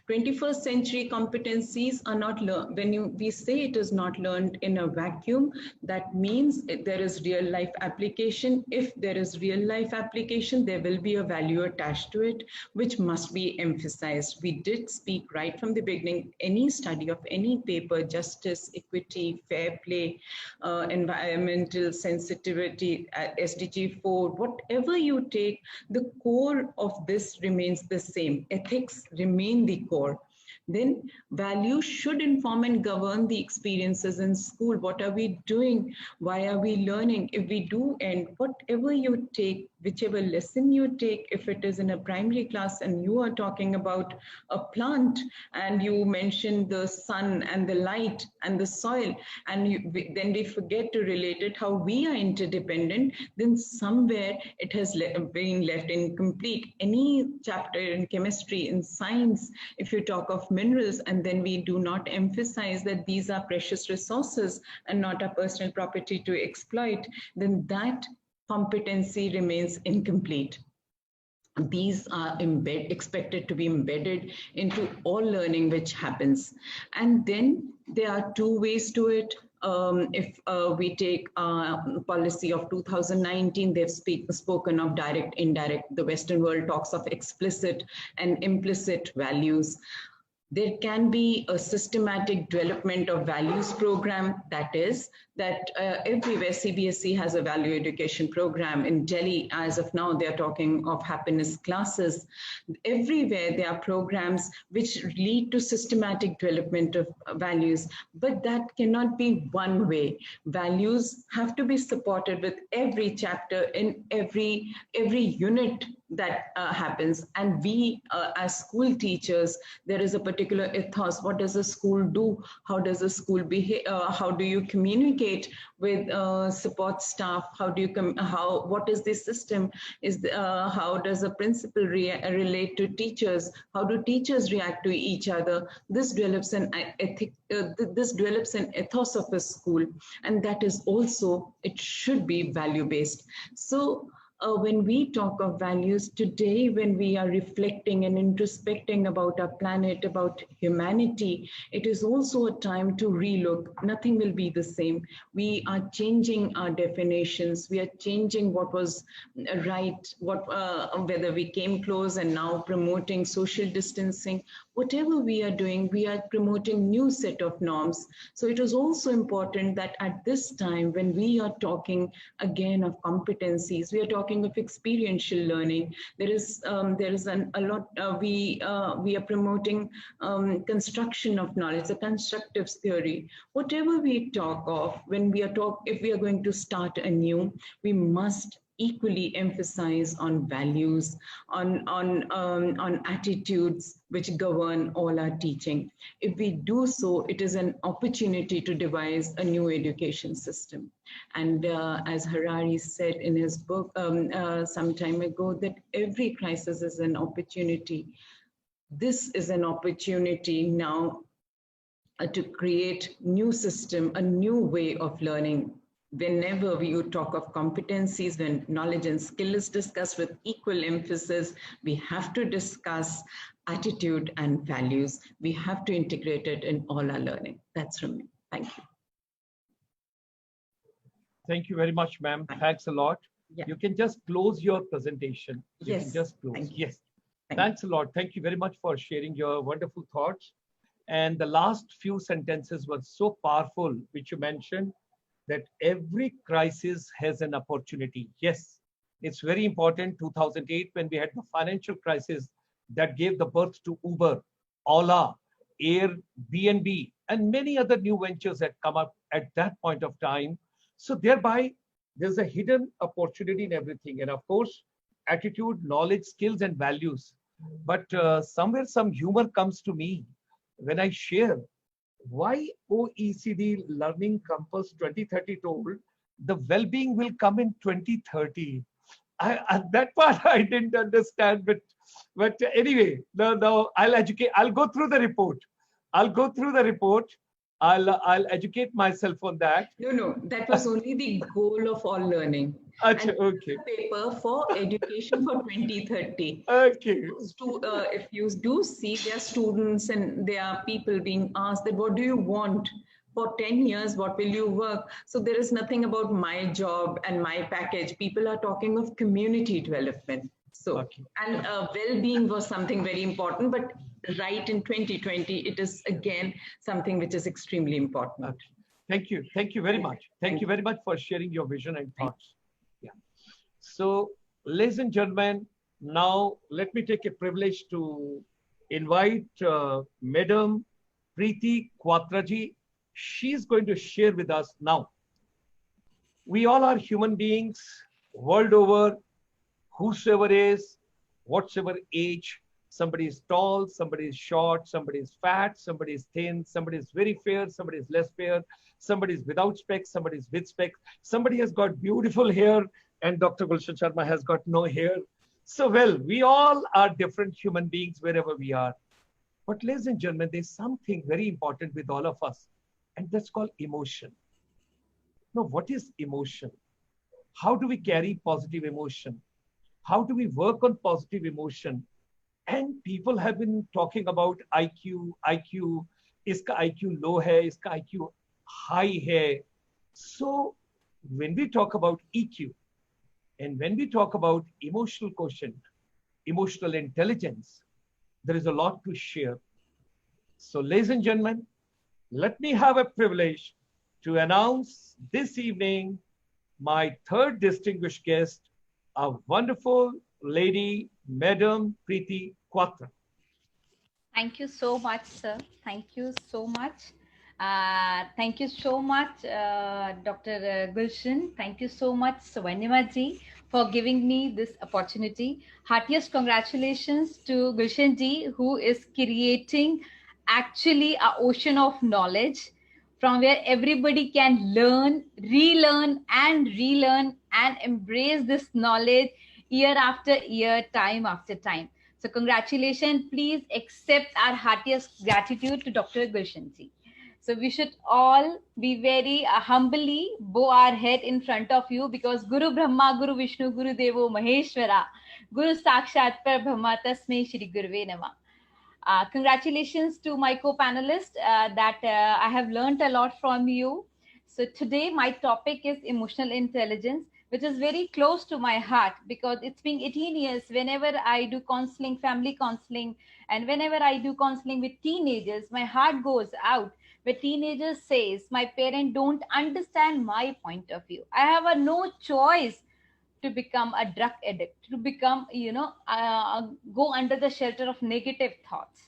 21st century competencies are not learned. When we say it is not learned in a vacuum, that means there is real life application. If there is real life application, there will be a value attached to it, which must be emphasized. We did speak right from the beginning, any study of any paper, justice, equity, fair play, environmental sensitivity, SDG 4, whatever you take, the core of this remains the same. Ethics remain the core. Then values should inform and govern the experiences in school. What are we doing? Why are we learning? If we do, and whatever you take, whichever lesson you take, if it is in a primary class and you are talking about a plant and you mention the sun and the light and the soil, and then we forget to relate it how we are interdependent, then somewhere it has been left incomplete. Any chapter in chemistry, in science, if you talk of minerals and then we do not emphasize that these are precious resources and not a personal property to exploit, then that competency remains incomplete. These are expected to be embedded into all learning which happens. And then there are two ways to it. If we take policy of 2019, they've spoken of direct, indirect. The Western world talks of explicit and implicit values. There can be a systematic development of values program, that is, that everywhere CBSE has a value education program. In Delhi, as of now, they're talking of happiness classes. Everywhere there are programs which lead to systematic development of values, but that cannot be one way. Values have to be supported with every chapter in every unit that happens. And we as school teachers, there is a particular ethos. What does a school do? How does a school behave? How do you communicate with support staff? How do you what is the system? How does a principal relate to teachers? How do teachers react to each other? This develops an ethic. This develops an ethos of a school, and that is also, it should be value based. So when we talk of values today, when we are reflecting and introspecting about our planet, about humanity, it is also a time to relook. Nothing will be the same. We are changing our definitions. We are changing what was right, whether we came close and now promoting social distancing. Whatever we are doing, we are promoting new set of norms. So it is also important that at this time, when we are talking again of competencies, we are talking of experiential learning. There is a lot. We are promoting construction of knowledge, the constructive theory. Whatever we talk of, if we are going to start anew, we must equally emphasize on values, on attitudes which govern all our teaching. If we do so, it is an opportunity to devise a new education system. And as Harari said in his book some time ago, that every crisis is an opportunity. This is an opportunity now to create new system, a new way of learning. Whenever you talk of competencies, when knowledge and skill is discussed with equal emphasis, we have to discuss attitude and values. We have to integrate it in all our learning. That's from me. Thank you. Thank you very much, ma'am. Thanks a lot. Yeah. You can just close your presentation. You Yes. can just close. Thank you. Yes. Thanks a lot. Thank you very much for sharing your wonderful thoughts. And the last few sentences were so powerful, which you mentioned, that every crisis has an opportunity. Yes, it's very important. 2008, when we had the financial crisis that gave the birth to Uber, Ola, Airbnb, and many other new ventures that come up at that point of time. So thereby, there's a hidden opportunity in everything. And of course, attitude, knowledge, skills, and values. But somewhere some humor comes to me when I share why OECD Learning Compass 2030 told the well-being will come in 2030. That part I didn't understand, but anyway, no, I'll go through the report. I'll educate myself on that. No, that was only the goal of all learning. Okay. Paper for education for 2030. Okay. If you do see, there are students and there are people being asked that, what do you want? For 10 years, what will you work? So there is nothing about my job and my package. People are talking of community development. So, okay. And well-being was something very important, but right in 2020, it is again something which is extremely important. Okay. Thank you. Thank you very much. Thank you very much for sharing your vision and thoughts. Yeah. So, ladies and gentlemen, now let me take a privilege to invite Madam Preeti Quatraji. She's going to share with us now. We all are human beings world over, whosoever is, whatsoever age. Somebody is tall, somebody is short, somebody is fat, somebody is thin, somebody is very fair, somebody is less fair, somebody is without specs, somebody is with specs, somebody has got beautiful hair, and Dr. Gulshan Sharma has got no hair. So, well, we all are different human beings wherever we are. But ladies and gentlemen, there's something very important with all of us, and that's called emotion. Now, what is emotion? How do we carry positive emotion? How do we work on positive emotion? And people have been talking about IQ, iska IQ low hai, iska IQ high hai. So when we talk about EQ, and when we talk about emotional quotient, emotional intelligence, there is a lot to share. So, ladies and gentlemen, let me have a privilege to announce this evening my third distinguished guest, a wonderful lady, Madam Preeti Quatra. Thank you so much, sir. Thank you so much. Thank you so much, Dr. Gulshan. Thank you so much, Swarnimaji, for giving me this opportunity. Heartiest congratulations to Gulshan ji, who is creating actually an ocean of knowledge from where everybody can learn, relearn, and embrace this knowledge year after year, time after time. So congratulations. Please accept our heartiest gratitude to Dr. Gulshan ji. So we should all be very humbly bow our head in front of you, because Guru Brahma, Guru Vishnu, Guru Devo Maheshwara, Guru Sakshat Par Brahma Tasmai Shri Gurve Namah. Congratulations to my co-panelists that I have learned a lot from you. So today my topic is emotional intelligence, which is very close to my heart because it's been 18 years whenever I do counseling, family counseling, and whenever I do counseling with teenagers, my heart goes out where teenagers says, my parents don't understand my point of view. I have a no choice to become a drug addict, to become, go under the shelter of negative thoughts.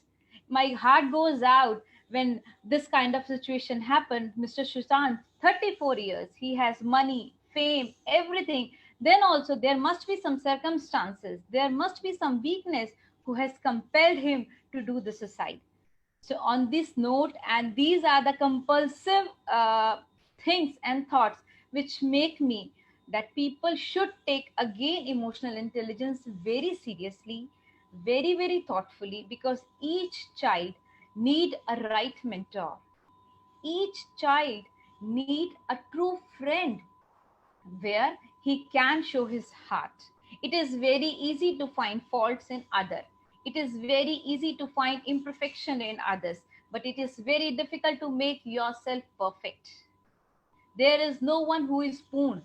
My heart goes out when this kind of situation happened. Mr. Sushant, 34 years, he has money, fame, everything. Then also there must be some circumstances, there must be some weakness who has compelled him to do the suicide. So on this note, and these are the compulsive things and thoughts which make me that people should take again emotional intelligence very seriously, very thoughtfully, because each child need a right mentor. Each child need a true friend where he can show his heart. It is very easy to find faults in others. It is very easy to find imperfection in others, but it is very difficult to make yourself perfect. There is no one who is poor.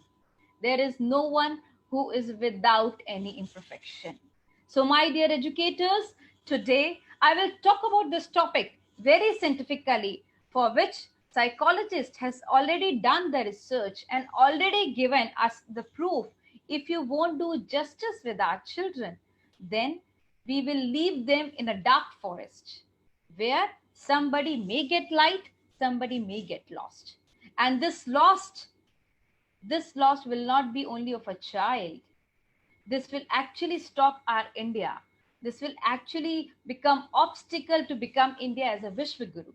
There is no one who is without any imperfection. So, my dear educators, today I will talk about this topic very scientifically, for which psychologist has already done the research and already given us the proof. If you won't do justice with our children, then we will leave them in a dark forest where somebody may get light, somebody may get lost. And this loss will not be only of a child. This will actually stop our India. This will actually become obstacle to become India as a Vishwaguru.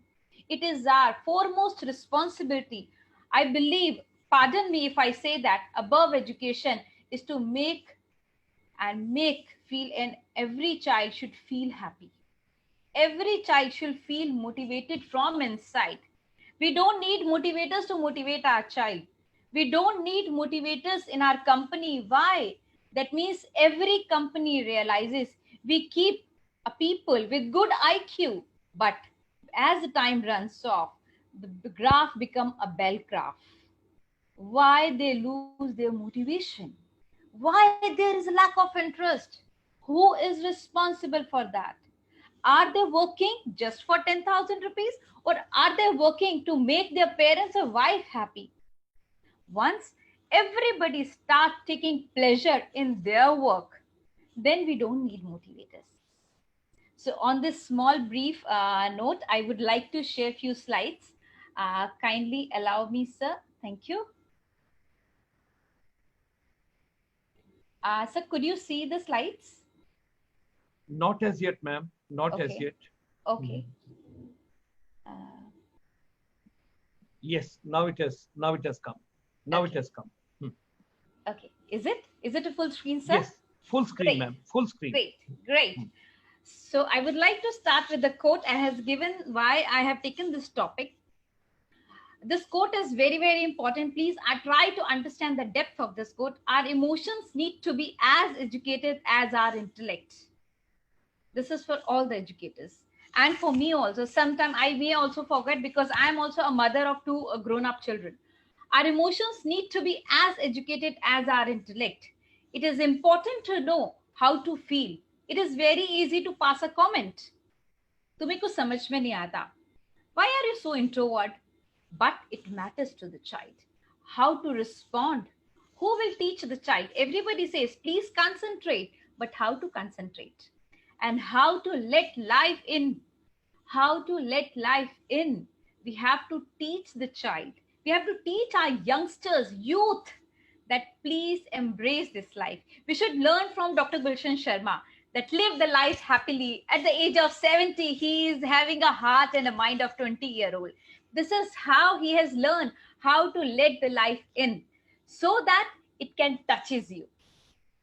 It is our foremost responsibility. I believe, pardon me if I say that, above education is to make feel, and every child should feel happy. Every child should feel motivated from inside. We don't need motivators to motivate our child. We don't need motivators in our company. Why? That means every company realizes we keep a people with good IQ, but as the time runs off, the graph become a bell graph. Why they lose their motivation? Why there is a lack of interest? Who is responsible for that? Are they working just for 10,000 rupees, or are they working to make their parents or wife happy? Once everybody start taking pleasure in their work, then we don't need motivators. So on this small brief note, I would like to share few slides. Kindly allow me, sir. Thank you. Sir, could you see the slides? Not as yet, ma'am. Not as Okay. yet. Okay. Yes, now it has. Now it has come. Now Okay. it has come. Okay. Is it a full screen, sir? Yes, full screen, Great. ma'am. Full screen. Great. So I would like to start with the quote I has given why I have taken this topic. This quote is very important. Please, I try to understand the depth of this quote. Our emotions need to be as educated as our intellect. This is for all the educators. And for me also, sometimes I may also forget because I am also a mother of two grown-up children. Our emotions need to be as educated as our intellect. It is important to know how to feel. It is very easy to pass a comment. तुम्हें कुछ समझ में नहीं आता. Why are you so introvert? But it matters to the child. How to respond? Who will teach the child? Everybody says, please concentrate. But how to concentrate? And how to let life in? How to let life in? We have to teach the child. We have to teach our youngsters, youth, that please embrace this life. We should learn from Dr. Gulshan Sharma that live the life happily. At the age of 70, he is having a heart and a mind of 20-year-old. This is how he has learned how to let the life in so that it can touches you,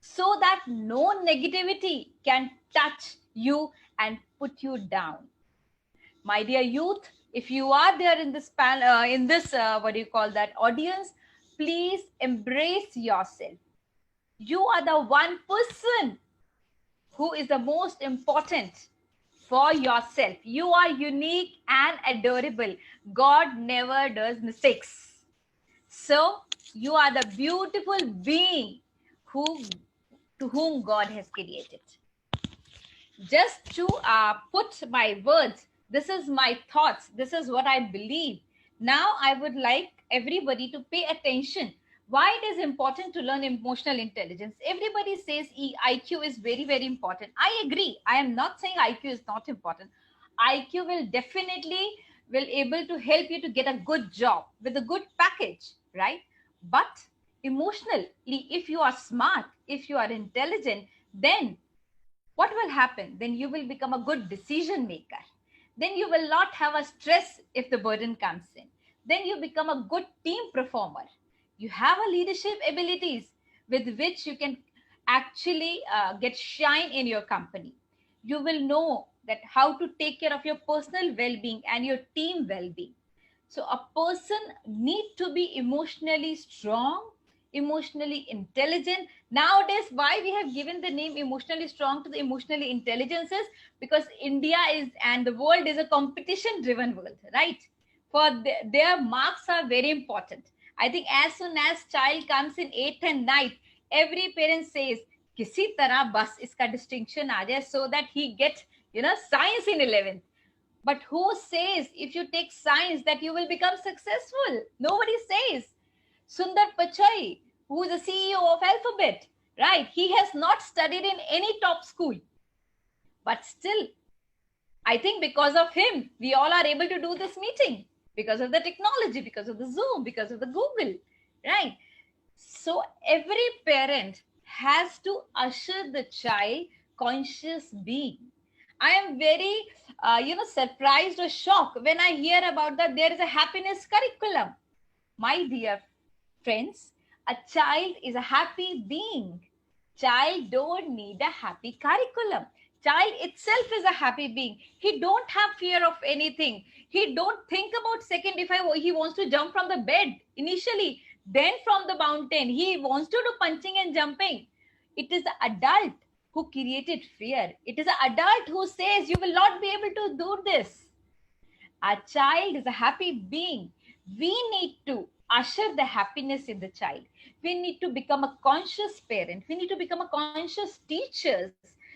so that no negativity can touch you and put you down. My dear youth, if you are there in this what do you call that, audience, please embrace yourself. You are the one person who is the most important for yourself. You are unique and adorable. God never does mistakes. So you are the beautiful being to whom God has created. Just to put my words, this is my thoughts, this is what I believe. Now I would like everybody to pay attention why it is important to learn emotional intelligence. Everybody says IQ is very, very important. I agree. I am not saying IQ is not important. IQ will definitely will able to help you to get a good job with a good package, right? But emotionally, if you are smart, if you are intelligent, then what will happen? Then you will become a good decision maker. Then you will not have a stress if the burden comes in. Then you become a good team performer. You have a leadership abilities with which you can actually get shine in your company. You will know that how to take care of your personal well-being and your team well-being. So a person need to be emotionally strong, emotionally intelligent. Nowadays, why we have given the name emotionally strong to the emotionally intelligences? Because India is and the world is a competition driven world, right? For their marks are very important. I think as soon as child comes in 8th and 9th, every parent says किसी तरह बस इसका distinction आ जाए so that he get science in 11th. But who says if you take science that you will become successful? Nobody says. Sundar Pichai, who is the CEO of Alphabet, right? He has not studied in any top school. But still, I think because of him, we all are able to do this meeting. Because of the technology, because of the Zoom, because of the Google, right? So every parent has to usher the child conscious being. I am very, surprised or shocked when I hear about that there is a happiness curriculum. My dear friends, a child is a happy being. Child don't need a happy curriculum. Child itself is a happy being. He don't have fear of anything. He don't think about second if he wants to jump from the bed initially, then from the mountain. He wants to do punching and jumping. It is the adult who created fear. It is the adult who says you will not be able to do this. A child is a happy being. We need to usher the happiness in the child. We need to become a conscious parent. We need to become a conscious teachers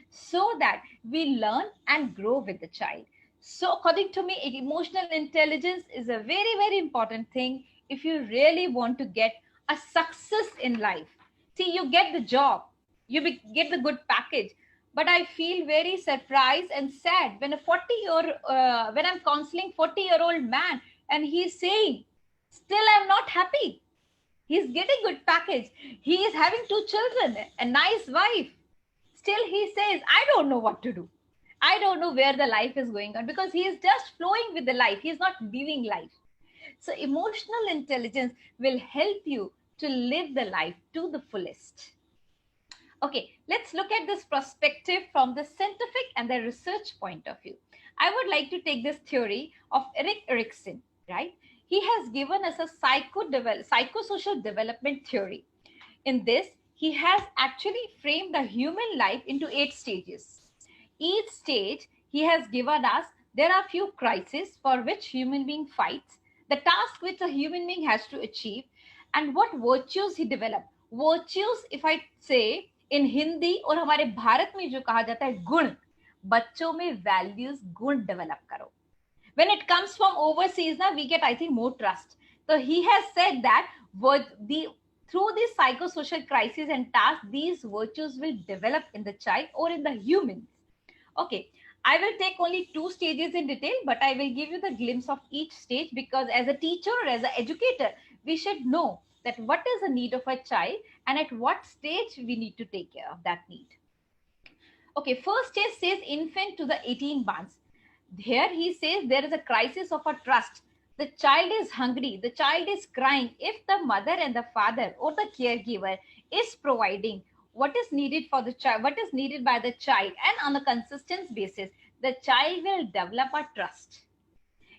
so that we learn and grow with the child. So according to me, emotional intelligence is a very, very important thing if you really want to get a success in life. See, you get the job, you get the good package, but I feel very surprised and sad when when I'm counseling 40-year-old man and he's saying, still I'm not happy. He's getting good package. He is having 2 children, a nice wife. Still he says, I don't know what to do. I don't know where the life is going on because he is just flowing with the life. He's not living life. So emotional intelligence will help you to live the life to the fullest. Okay, let's look at this perspective from the scientific and the research point of view. I would like to take this theory of Erik Erikson, right? He has given us a psychosocial development theory. In this, he has actually framed the human life into 8 stages. Each stage he has given us, there are few crises for which human being fights, the task which a human being has to achieve, and what virtues he developed. Virtues, if I say in Hindi और हमारे भारत में जो कहा जाता है गुण, बच्चों में values गुण develop करो. When it comes from overseas, now we get, I think, more trust. So he has said that through these psychosocial crises and tasks, these virtues will develop in the child or in the humans. Okay, I will take only 2 stages in detail, but I will give you the glimpse of each stage, because as a teacher or as an educator, we should know that what is the need of a child and at what stage we need to take care of that need. Okay, first stage says infant to the 18 months. Here he says there is a crisis of a trust. The child is hungry, the child is crying. If the mother and the father or the caregiver is providing what is needed for the child, what is needed by the child, and on a consistent basis, the child will develop a trust.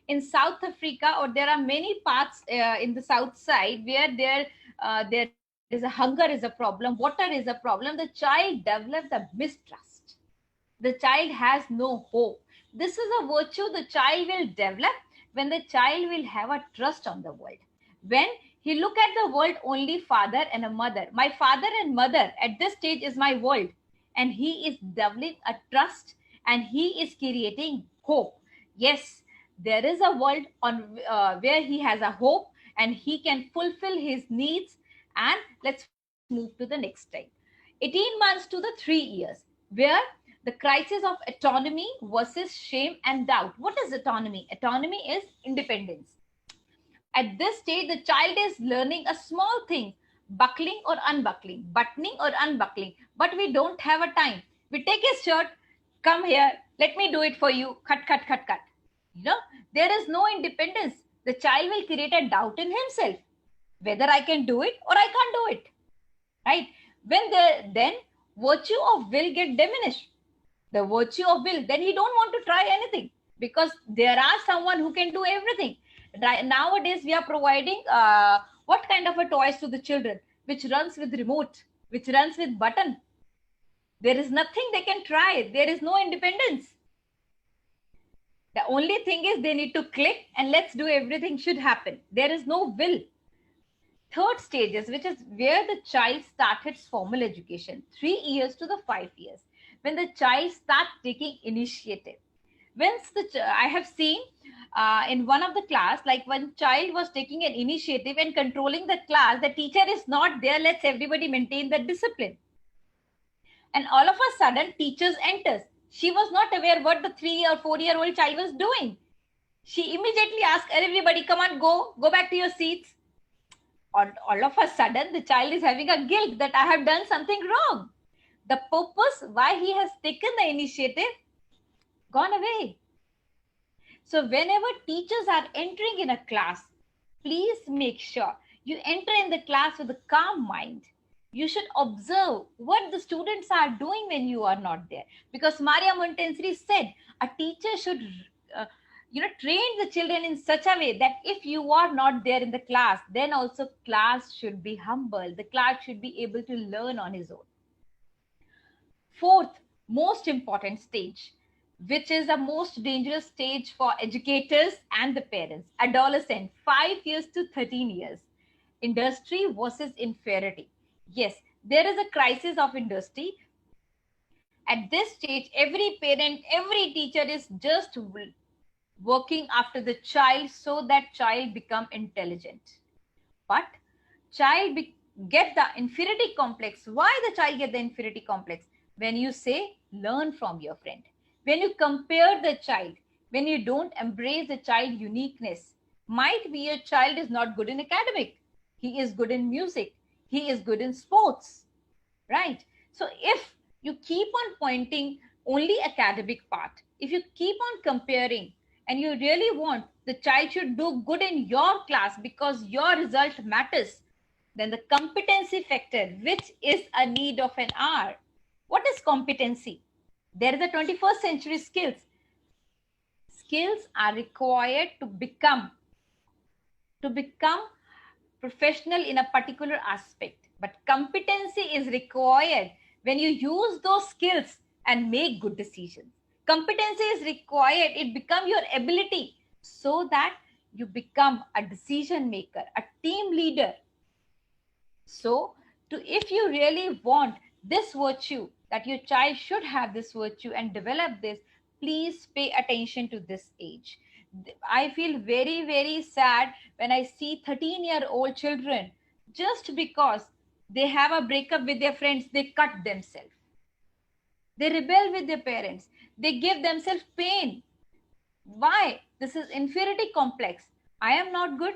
In South Africa, or there are many parts in the south side where there is a hunger is a problem, water is a problem, the child develops a mistrust. The child has no hope. This is a virtue the child will develop when the child will have a trust on the world. When he look at the world only father and a mother. My father and mother at this stage is my world. And he is developing a trust and he is creating hope. Yes, there is a world on where he has a hope and he can fulfill his needs. And let's move to the next slide. 18 months to the 3 years, where the crisis of autonomy versus shame and doubt. What is autonomy? Autonomy is independence. At this stage, the child is learning a small thing, buckling or unbuckling, buttoning or unbuckling, but we don't have a time. We take his shirt, come here, let me do it for you, cut, cut, cut, cut. You know, there is no independence. The child will create a doubt in himself, whether I can do it or I can't do it, right? Then virtue of will get diminished. The virtue of will, then he don't want to try anything, because there are someone who can do everything. Right nowadays we are providing what kind of a toys to the children, which runs with remote, which runs with button. There is nothing they can try. There is no independence. The only thing is they need to click and let's do, everything should happen. There is no will. Third stages, which is where the child starts its formal education, 3 years to the 5 years, when the child starts taking initiative. Once I have seen in one of the class, like when child was taking an initiative and controlling the class, the teacher is not there, let's everybody maintain the discipline. And all of a sudden, teachers enters. She was not aware what the 3 or 4-year-old child was doing. She immediately asked everybody, come on, go back to your seats. All of a sudden, the child is having a guilt that I have done something wrong. The purpose why he has taken the initiative gone away. So whenever teachers are entering in a class, please make sure you enter in the class with a calm mind. You should observe what the students are doing when you are not there. Because Maria Montessori said a teacher should train the children in such a way that if you are not there in the class, then also class should be humble. The class should be able to learn on his own. Fourth, most important stage, which is the most dangerous stage for educators and the parents, adolescent, 5 years to 13 years. Industry versus inferiority. Yes, there is a crisis of industry. At this stage, every parent, every teacher is just working after the child so that child become intelligent. But child get the inferiority complex. Why the child get the inferiority complex? When you say, learn from your friend. When you compare the child, when you don't embrace the child uniqueness, might be your child is not good in academic. He is good in music. He is good in sports, right? So if you keep on pointing only academic part, if you keep on comparing, and you really want the child should do good in your class because your result matters, then the competency factor, which is a need of an hour. What is competency? There is a 21st century skills. Skills are required to become professional in a particular aspect. But competency is required when you use those skills and make good decisions. Competency is required, it becomes your ability so that you become a decision maker, a team leader. So if you really want this virtue that your child should have this virtue and develop this, please pay attention to this age. I feel very, very sad when I see 13-year-old children, just because they have a breakup with their friends, they cut themselves. They rebel with their parents. They give themselves pain. Why? This is inferiority complex. I am not good.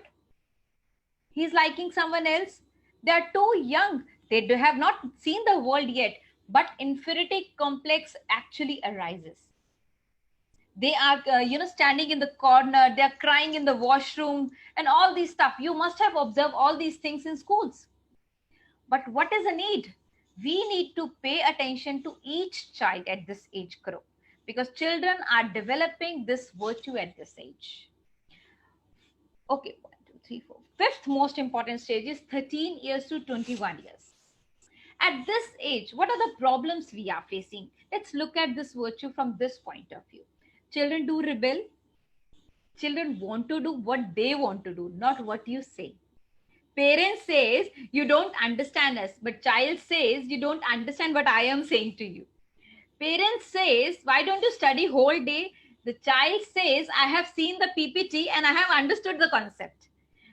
He's liking someone else. They are too young. They have not seen the world yet. But inferiority complex actually arises. They are, standing in the corner. They are crying in the washroom and all these stuff. You must have observed all these things in schools. But what is the need? We need to pay attention to each child at this age group, because children are developing this virtue at this age. Okay, 1, 2, 3, 4. Fifth most important stage is 13 years to 21 years. At this age, what are the problems we are facing? Let's look at this virtue from this point of view. Children do rebel. Children want to do what they want to do, not what you say. Parent says, you don't understand us, but child says, you don't understand what I am saying to you. Parent says, why don't you study whole day? The child says, I have seen the PPT and I have understood the concept.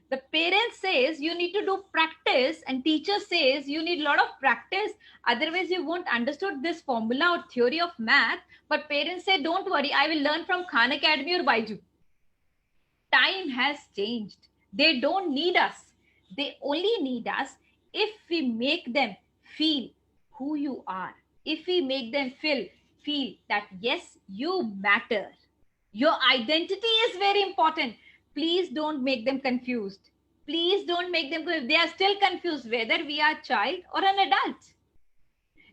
The parent says, you need to do practice, and teacher says, you need a lot of practice, otherwise you won't understood this formula or theory of math. But parents say, don't worry, I will learn from Khan Academy or Baiju. Time has changed. They don't need us. They only need us if we make them feel who you are. If we make them feel that, yes, you matter. Your identity is very important. Please don't make them confused. Please don't make them confused. They are still confused whether we are a child or an adult.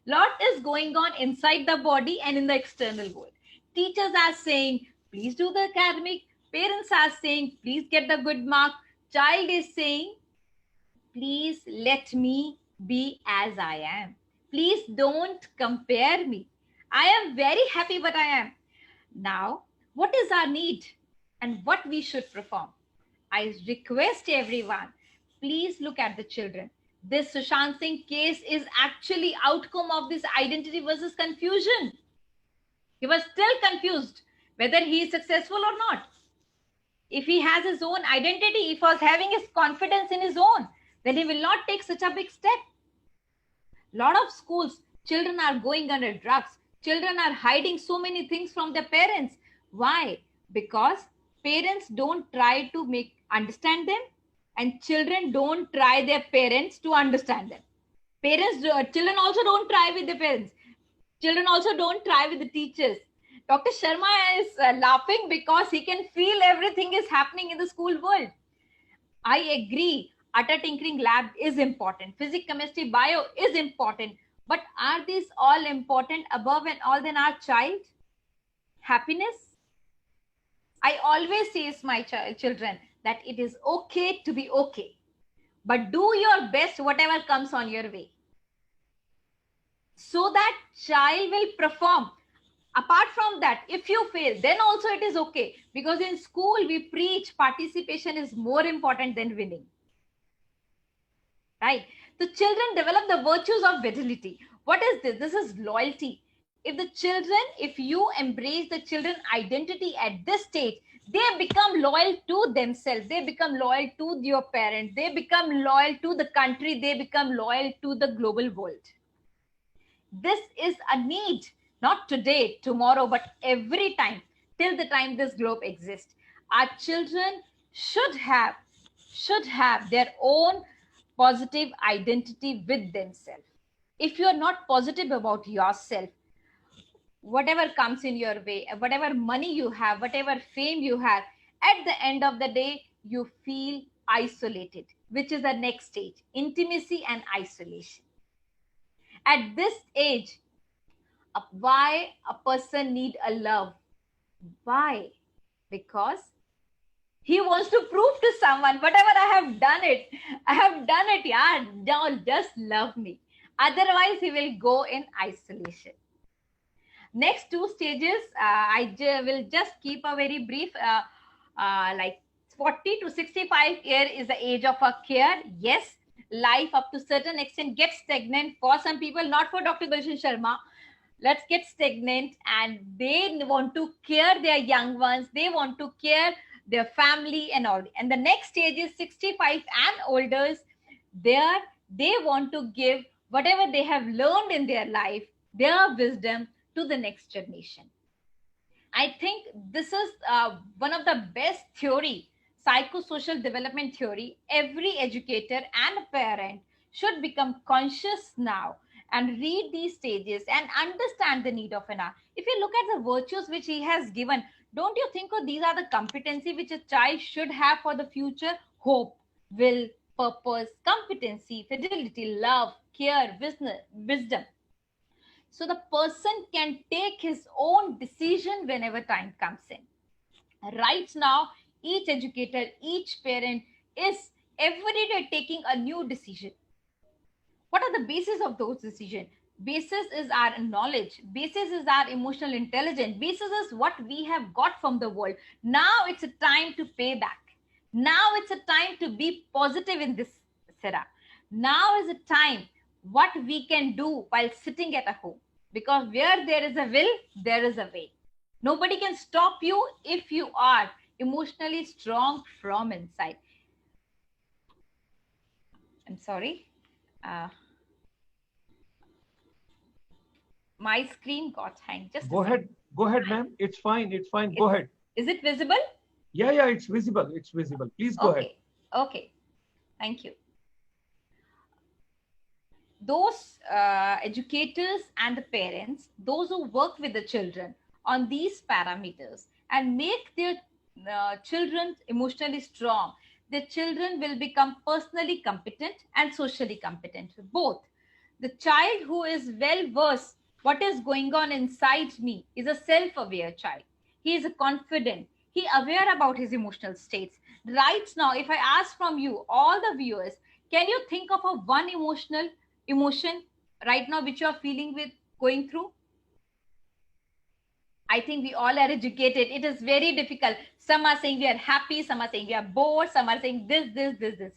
Lot is going on inside the body and in the external world. Teachers are saying, please do the academic. Parents are saying, please get the good mark. Child is saying, please let me be as I am. Please don't compare me. I am very happy what I am. Now, what is our need and what we should perform? I request everyone, please look at the children. This Sushant Singh case is actually outcome of this identity versus confusion. He was still confused whether he is successful or not. If he has his own identity, if he was having his confidence in his own, then he will not take such a big step. Lot of schools, children are going under drugs. Children are hiding so many things from their parents. Why? Because parents don't try to understand them, and children don't try their parents to understand them. Children also don't try with their parents. Children also don't try with the teachers. Dr. Sharma is laughing because he can feel everything is happening in the school world. I agree. Utter tinkering lab is important. Physics, chemistry, bio is important. But are these all important above and all than our child? Happiness? I always say to my children that it is okay to be okay. But do your best whatever comes on your way. So that child will perform. Apart from that, if you fail, then also it is okay. Because in school, we preach participation is more important than winning. Right? The children develop the virtues of fidelity. What is this? This is loyalty. If you embrace the children identity at this stage, they become loyal to themselves. They become loyal to your parents. They become loyal to the country. They become loyal to the global world. This is a need, not today, tomorrow, but every time, till the time this globe exists. Our children should have their own positive identity with themselves. If you are not positive about yourself, whatever comes in your way, whatever money you have, whatever fame you have, at the end of the day, you feel isolated, which is the next stage, intimacy and isolation. At this age, why a person need a love? Why? Because he wants to prove to someone, whatever I have done it, yeah, now just love me. Otherwise, he will go in isolation. Next two stages, I will just keep a very brief, like 40 to 65 year is the age of a care. Yes, life up to certain extent gets stagnant for some people, not for Dr. Gulshan Sharma. let's get stagnant, and they want to care their young ones, they want to care their family and all. And the next stage is 65 and older. There they want to give whatever they have learned in their life, their wisdom, to the next generation. I think this is one of the best theory, psychosocial development theory. Every educator and parent should become conscious now and read these stages and understand the need of an art. If you look at the virtues which he has given, don't you think these are the competency which a child should have for the future? Hope, will, purpose, competency, fidelity, love, care, wisdom. So the person can take his own decision whenever time comes in. Right now, each educator, each parent is every day taking a new decision. What are the basis of those decisions? Basis is our knowledge, basis is our emotional intelligence, basis is what we have got from the world. Now it's a time to pay back. Now it's a time to be positive in this era. Now is a time what we can do while sitting at a home, because where there is a will, there is a way. Nobody can stop you if you are emotionally strong from inside. I'm sorry. My screen got hanged. Just go ahead, ma'am. It's fine. Go ahead. Is it visible? Yeah, it's visible. Please go ahead. Okay, thank you. Those educators and the parents, those who work with the children on these parameters and make their children emotionally strong, the children will become personally competent and socially competent, both. The child who is well versed what is going on inside me is a self-aware child. He is a confident, he aware about his emotional states. Right now, if I ask from you, all the viewers, can you think of a one emotion right now which you are feeling with, going through? I think we all are educated. It is very difficult. Some are saying we are happy, some are saying we are bored, some are saying this,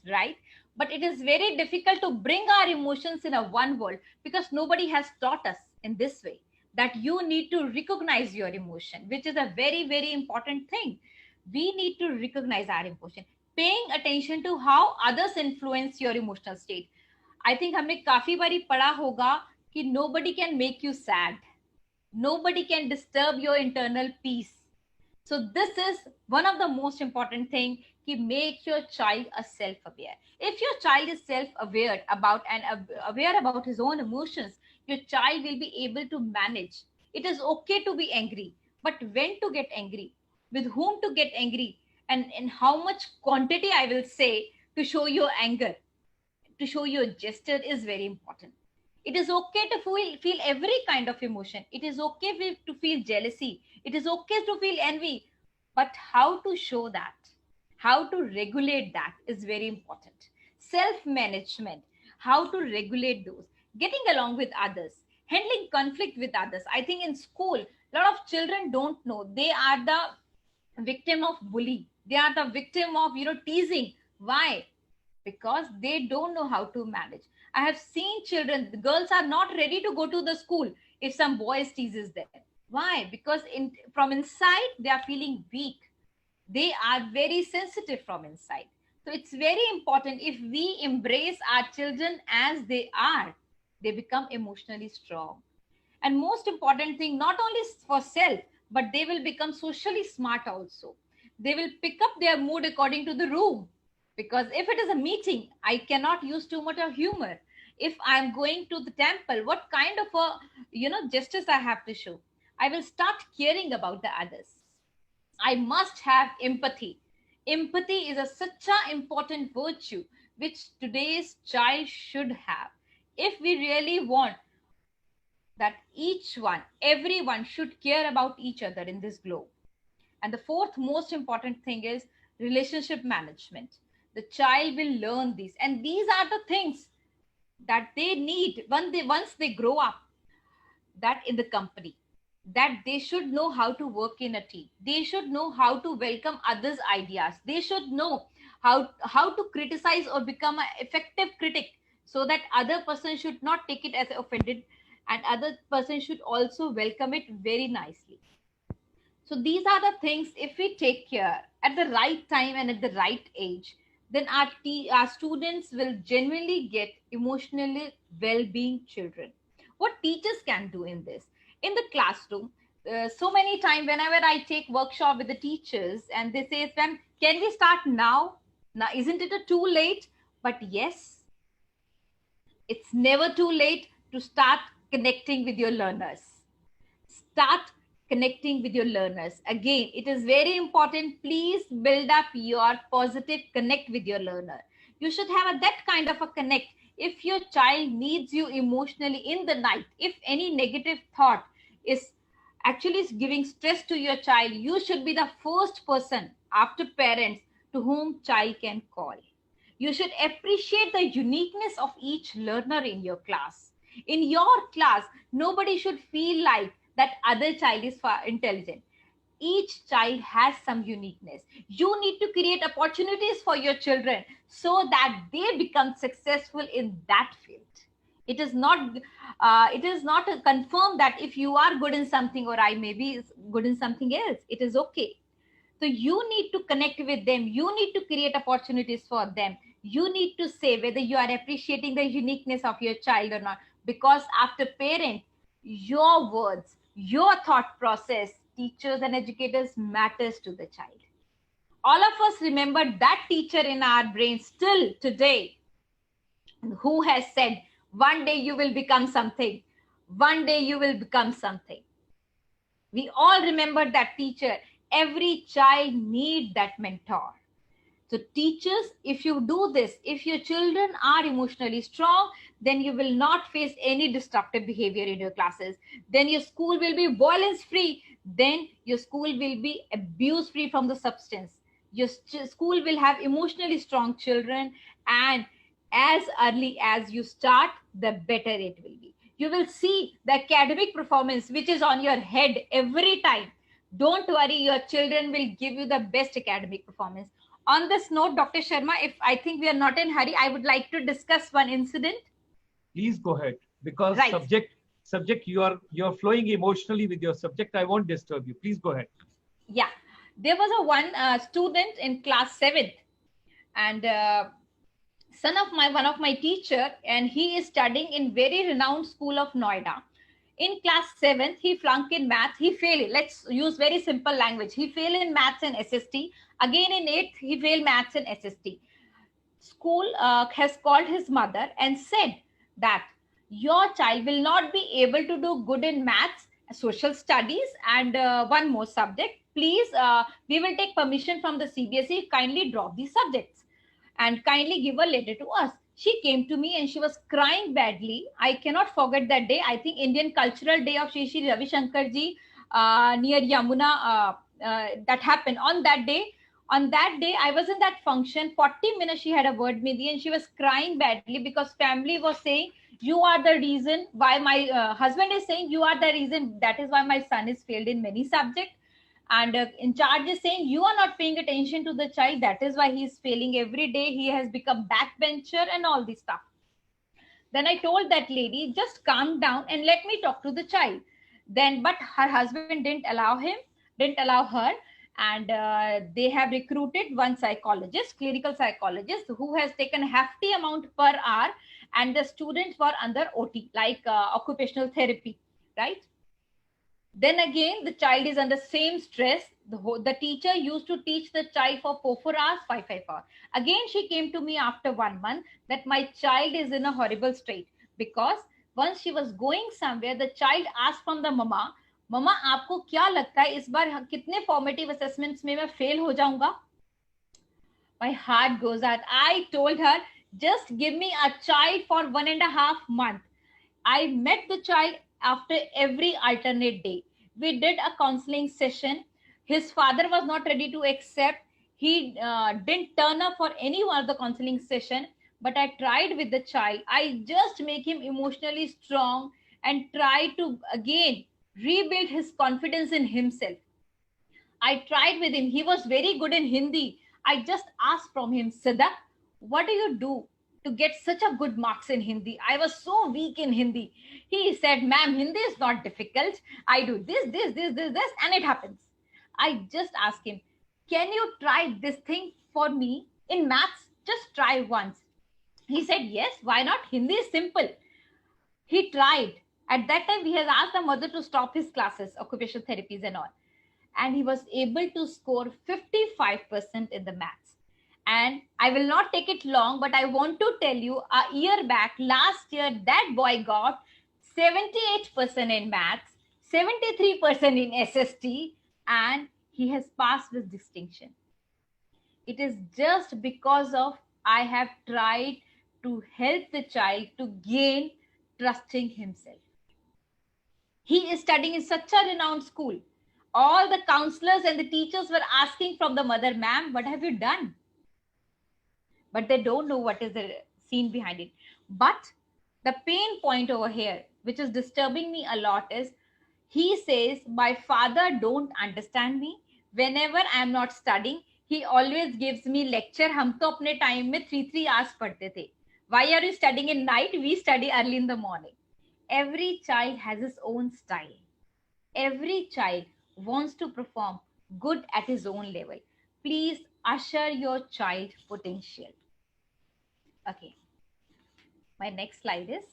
right? But it is very difficult to bring our emotions in a one world, because nobody has taught us in this way that you need to recognize your emotion, which is a very, very important thing. We need to recognize our emotion, paying attention to how others influence your emotional state. I think हमने काफी बारी पढ़ा होगा कि nobody can make you sad. Nobody can disturb your internal peace. So this is one of the most important thing, ki make your child a self-aware. If your child is self-aware about and aware about his own emotions, your child will be able to manage. It is okay to be angry, but when to get angry, with whom to get angry, and in how much quantity, I will say, to show your anger, to show your gesture is very important. It is okay to feel every kind of emotion. It is okay to feel jealousy. It is okay to feel envy. But how to show that, how to regulate that is very important. Self-management, how to regulate those. Getting along with others, handling conflict with others. I think in school, a lot of children don't know. They are the victim of bullying. They are the victim of, teasing. Why? Because they don't know how to manage. I have seen children, the girls are not ready to go to the school if some boys teases them. Why? Because from inside, they are feeling weak. They are very sensitive from inside. So it's very important, if we embrace our children as they are, they become emotionally strong. And most important thing, not only for self, but they will become socially smart also. They will pick up their mood according to the room. Because if it is a meeting, I cannot use too much of humor. If I'm going to the temple, what kind of gestures I have to show? I will start caring about the others. I must have empathy. Empathy is such an important virtue which today's child should have. If we really want that everyone should care about each other in this globe. And the fourth most important thing is relationship management. The child will learn these, and these are the things that they need once they grow up, that in the company, that they should know how to work in a team. They should know how to welcome others' ideas. They should know how to criticize or become an effective critic, so that other person should not take it as offended and other person should also welcome it very nicely. So these are the things, if we take care at the right time and at the right age, then our students will genuinely get emotionally well-being children. What teachers can do in this? In the classroom, so many times whenever I take workshop with the teachers and they say, "Ma'am, can we start now? Now, isn't it too late?" But yes, it's never too late to start connecting with your learners. Start connecting with your learners. Again, it is very important. Please build up your positive connect with your learner. You should have that kind of a connect. If your child needs you emotionally in the night, if any negative thought is actually giving stress to your child, you should be the first person after parents to whom child can call. You should appreciate the uniqueness of each learner in your class. In your class, nobody should feel like that other child is far intelligent. Each child has some uniqueness. You need to create opportunities for your children so that they become successful in that field. It is not confirmed that if you are good in something or I may be good in something else, it is okay. So you need to connect with them. You need to create opportunities for them. You need to say whether you are appreciating the uniqueness of your child or not. Because after parent, your words, your thought process, teachers and educators matters to the child. All of us remember that teacher in our brain still today who has said, one day you will become something. One day you will become something. We all remember that teacher. Every child needs that mentor. So teachers, if you do this, if your children are emotionally strong, then you will not face any disruptive behavior in your classes. Then your school will be violence free. Then your school will be abuse free from the substance. Your school will have emotionally strong children, and as early as you start, the better it will be. You will see the academic performance which is on your head every time. Don't worry, your children will give you the best academic performance. On this note, Dr. Sharma, if I think we are not in hurry, I would like to discuss one incident. Please go ahead, because Right. subject you're flowing emotionally with your subject. I won't disturb you. Please go ahead. Yeah, there was a one student in class 7th, and son of one of my teacher, and he is studying in very renowned school of Noida. In class 7th, he flunked in math. He failed. Let's use very simple language. He failed in maths and SST. Again in 8th, he failed maths and SST. School has called his mother and said that your child will not be able to do good in maths, social studies, and one more subject. Please, we will take permission from the CBSE. Kindly drop these subjects and kindly give a letter to us. She came to me and she was crying badly. I cannot forget that day. I think Indian Cultural Day of Shri Ravi Shankar ji near Yamuna, that happened on that day. On that day, I was in that function. 40 minutes she had a word with me and she was crying badly because family was saying, you are the reason why my husband is saying, you are the reason. That is why my son is failed in many subjects. And in charge is saying, you are not paying attention to the child. That is why he is failing every day. He has become backbencher and all this stuff. Then I told that lady, just calm down and let me talk to the child. Then, but her husband didn't allow her. And they have recruited one psychologist, clinical psychologist, who has taken a hefty amount per hour. And the students were under OT, like occupational therapy, right? Then again, the child is under same stress. The teacher used to teach the child for 4 hours, 5 hours. Again, she came to me after 1 month that my child is in a horrible state because once she was going somewhere, the child asked from the mama, "Mama, आपको क्या लगता है इस बार कितने formative assessments में मैं fail हो जाऊंगा?" My heart goes out. I told her, just give me a child for 1.5 months. I met the child after every alternate day. We did a counseling session. His father was not ready to accept. He didn't turn up for any one of the counseling session. But I tried with the child. I just make him emotionally strong and try to again rebuild his confidence in himself. I tried with him. He was very good in Hindi. I just asked from him, Siddha, what do you do to get such a good marks in Hindi. I was so weak in Hindi. He said, ma'am, Hindi is not difficult. I do this, and it happens. I just asked him, can you try this thing for me in maths? Just try once. He said, yes, why not? Hindi is simple. He tried. At that time, he has asked the mother to stop his classes, occupational therapies and all. And he was able to score 55% in the maths. And I will not take it long, but I want to tell you, a year back, last year, that boy got 78% in maths, 73% in SST, and he has passed with distinction. It is just because of I have tried to help the child to gain trusting himself. He is studying in such a renowned school. All the counselors and the teachers were asking from the mother, ma'am, what have you done? But they don't know what is the scene behind it. But the pain point over here, which is disturbing me a lot, is he says, my father don't understand me. Whenever I am not studying, he always gives me lecture. हम तो अपने time में 3 hours पढ़ते थे. Why are you studying in night? We study early in the morning. Every child has his own style. Every child wants to perform good at his own level. Please usher your child potential. Okay. My next slide is,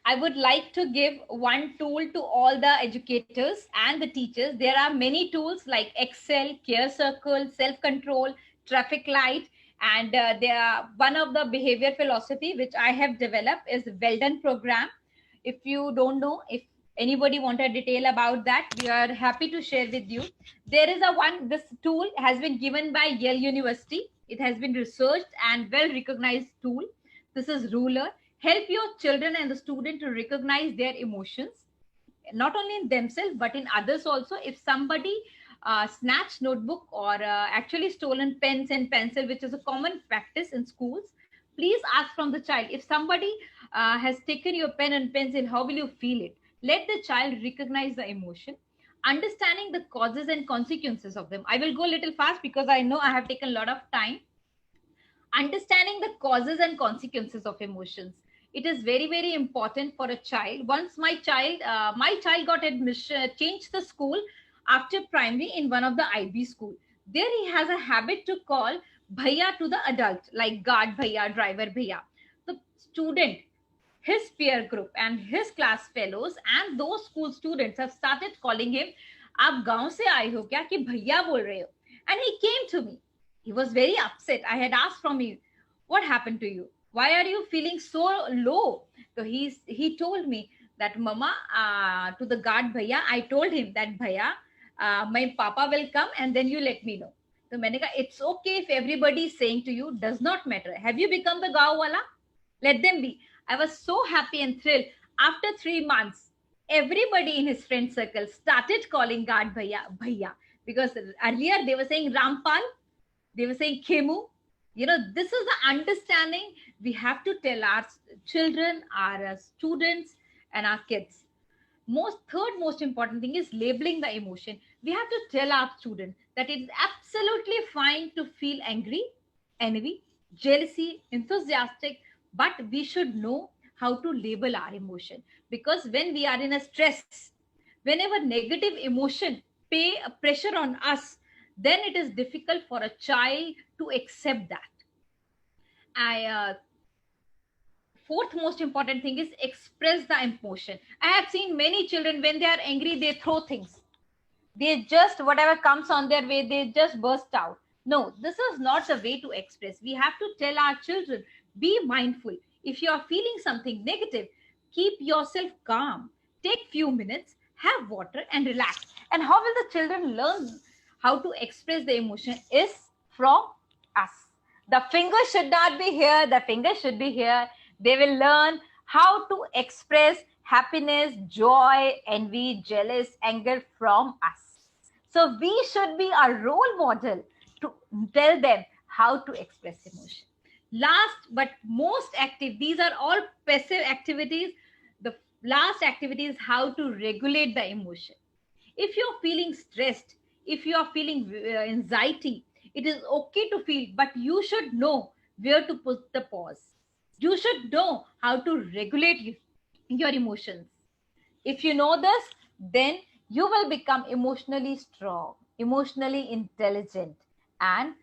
I would like to give one tool to all the educators and the teachers. There are many tools like Excel, Care Circle, Self-Control, Traffic Light, and there are one of the behavior philosophy which I have developed is Well Done program. If you don't know, if anybody want a detail about that, we are happy to share with you. There is this tool has been given by Yale University. It has been researched and well recognized tool. This is Ruler. Help your children and the student to recognize their emotions, not only in themselves, but in others also. If somebody snatched notebook or actually stolen pens and pencil, which is a common practice in schools, please ask from the child. If somebody has taken your pen and pencil, how will you feel it? Let the child recognize the emotion, understanding the causes and consequences of them. I will go a little fast because I know I have taken a lot of time. Understanding the causes and consequences of emotions. It is very, very important for a child. Once my child got admission, changed the school after primary in one of the IB school. There he has a habit to call bhaiya to the adult, like guard bhaiya, driver bhaiya. The student, his peer group and his class fellows and those school students have started calling him, "Aap gaon se aaye ho kya ki bhaiya bol rahe ho?" And he came to me. He was very upset. I had asked from him, "What happened to you? Why are you feeling so low?" So he told me that, "Mama, to the guard bhaiya, I told him that bhaiya, my papa will come and then you let me know." So मैंने कहा, it's okay if everybody is saying to you, does not matter. Have you become the gaon wala? Let them be. I was so happy and thrilled. After 3 months, everybody in his friend circle started calling guard bhaiya, bhaiya. Because earlier they were saying Rampal, they were saying Khemu. You know, this is the understanding we have to tell our children, our students, and our kids. Third most important thing is labeling the emotion. We have to tell our students that it is absolutely fine to feel angry, envy, jealousy, enthusiastic, but we should know how to label our emotion. Because when we are in a stress, whenever negative emotion pay a pressure on us, then it is difficult for a child to accept that. Fourth most important thing is express the emotion. I have seen many children, when they are angry, they throw things. They just, whatever comes on their way, they just burst out. No, this is not the way to express. We have to tell our children, be mindful. If you are feeling something negative, keep yourself calm. Take few minutes, have water and relax. And how will the children learn how to express the emotion? Is from us. The finger should not be here. The finger should be here. They will learn how to express happiness, joy, envy, jealous, anger from us. So we should be a role model to tell them how to express emotion. Last but most active, these are all passive activities. The last activity is how to regulate the emotion. If you're feeling stressed, if you are feeling anxiety, It is okay to feel, but you should know where to put the pause. You should know how to regulate your emotions. If you know this, then you will become emotionally strong, emotionally intelligent, and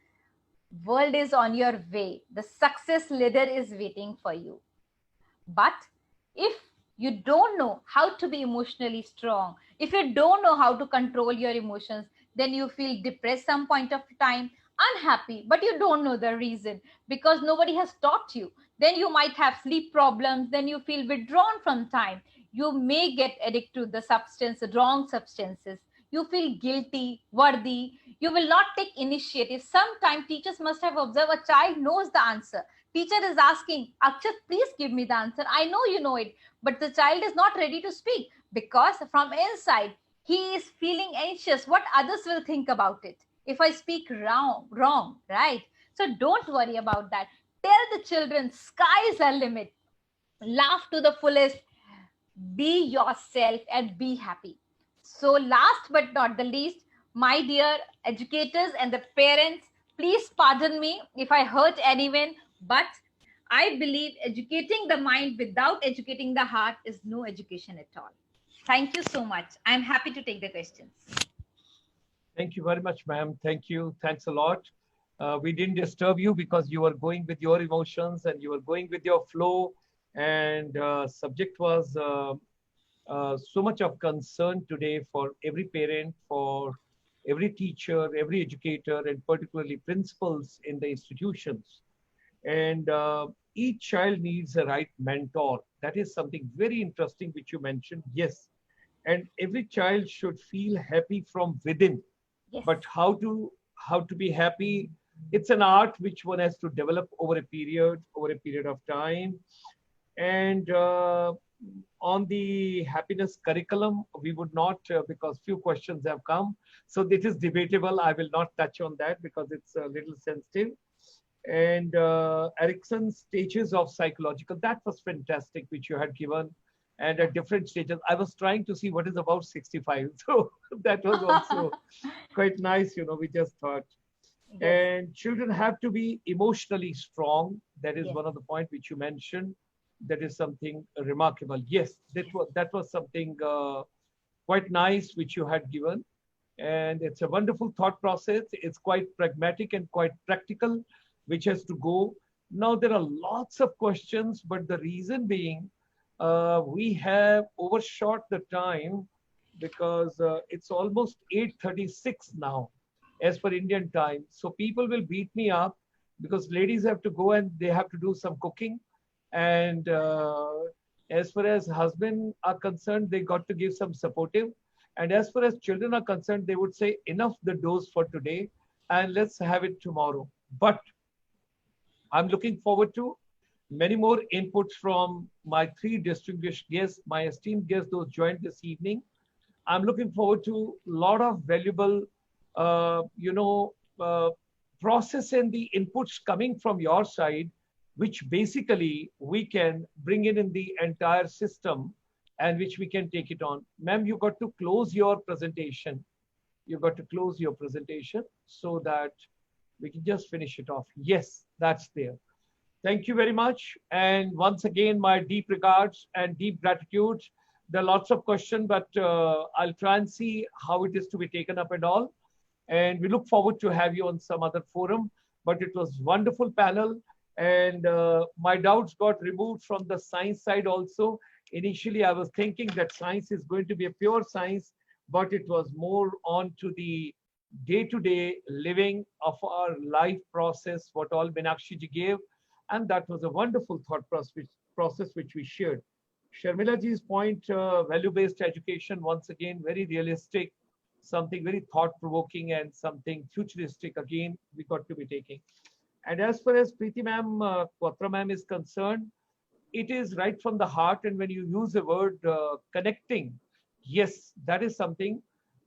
world is on your way. The success ladder is waiting for you. But if you don't know how to be emotionally strong, if you don't know how to control your emotions, then you feel depressed some point of time, unhappy, but you don't know the reason because nobody has taught you. Then you might have sleep problems, then you feel withdrawn from time. You may get addicted to the substance, the wrong substances. You feel guilty, worthy. You will not take initiative. Sometimes teachers must have observed a child knows the answer. Teacher is asking, Akshat, please give me the answer. I know you know it, but the child is not ready to speak because from inside he is feeling anxious. What others will think about it if I speak wrong, right? So don't worry about that. Tell the children, sky is the limit. Laugh to the fullest. Be yourself and be happy. So last but not the least, my dear educators and the parents, please pardon me if I hurt anyone, but I believe educating the mind without educating the heart is no education at all. Thank you so much. I'm happy to take the questions. Thank you very much, ma'am. Thank you. Thanks a lot. We didn't disturb you because you were going with your emotions and you were going with your flow. And subject was so much of concern today for every parent, for every teacher, every educator, and particularly principals in the institutions. And each child needs a right mentor. That is something very interesting which you mentioned. Yes. And every child should feel happy from within. Yes. But how to be happy, it's an art which one has to develop over a period of time. And on the happiness curriculum, we would not, because few questions have come, so this is debatable. I will not touch on that because it's a little sensitive. And Erickson's stages of psychological, that was fantastic, which you had given. And at different stages, I was trying to see what is about 65. So that was also quite nice, we just thought. Yes. And children have to be emotionally strong. That is Yes. one of the points which you mentioned. That is something remarkable. Yes, that was something quite nice which you had given. And it's a wonderful thought process. It's quite pragmatic and quite practical, which has to go. Now, there are lots of questions, but the reason being, we have overshot the time because it's almost 8:36 now as per Indian time. So people will beat me up because ladies have to go and they have to do some cooking. And as far as husband are concerned, they got to give some supportive. And as far as children are concerned, they would say enough the dose for today and let's have it tomorrow. But I'm looking forward to many more inputs from my three distinguished guests, my esteemed guests, those joined this evening. I'm looking forward to a lot of valuable, process and the inputs coming from your side, which basically we can bring in the entire system and which we can take it on. Ma'am, you got to close your presentation. You got to close your presentation so that we can just finish it off. Yes, that's there. Thank you very much. And once again, my deep regards and deep gratitude. There are lots of questions, but I'll try and see how it is to be taken up and all. And we look forward to have you on some other forum. But it was wonderful panel. And my doubts got removed from the science side also. Initially, I was thinking that science is going to be a pure science, but it was more on to the day-to-day living of our life process, what all Meenakshi ji gave. And that was a wonderful thought process which we shared. Sharmila ji's point, value-based education, once again, very realistic, something very thought-provoking and something futuristic, again, we got to be taking. And as far as Preeti ma'am, Kwatra ma'am is concerned, it is right from the heart. And when you use the word connecting, yes, that is something.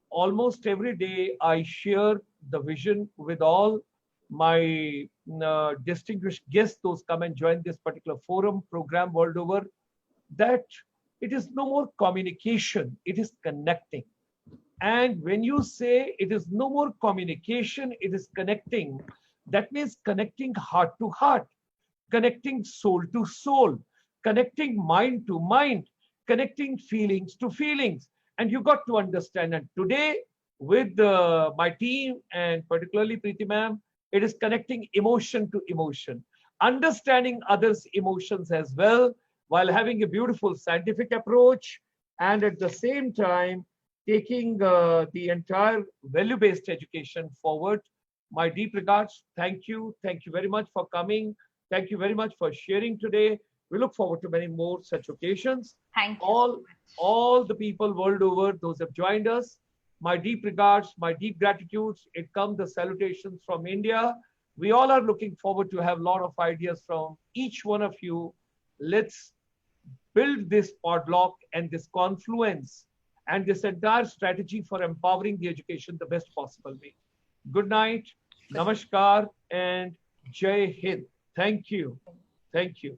Almost every day, I share the vision with all my distinguished guests, those come and join this particular forum program world over, that it is no more communication, it is connecting. And when you say it is no more communication, it is connecting, that means connecting heart to heart, connecting soul to soul, connecting mind to mind, connecting feelings to feelings. And you got to understand. And today, with my team and particularly Preeti ma'am, it is connecting emotion to emotion, understanding others' emotions as well, while having a beautiful scientific approach, and at the same time taking the entire value-based education forward. My deep regards. Thank you. Thank you very much for coming. Thank you very much for sharing today. We look forward to many more such occasions. Thank you All, so much. all the people world over, those who have joined us, my deep regards, my deep gratitudes. It comes the salutations from India. We all are looking forward to have a lot of ideas from each one of you. Let's build this podlock and this confluence and this entire strategy for empowering the education the best possible way. Good night, namaskar, and Jai Hind. Thank you. Thank you.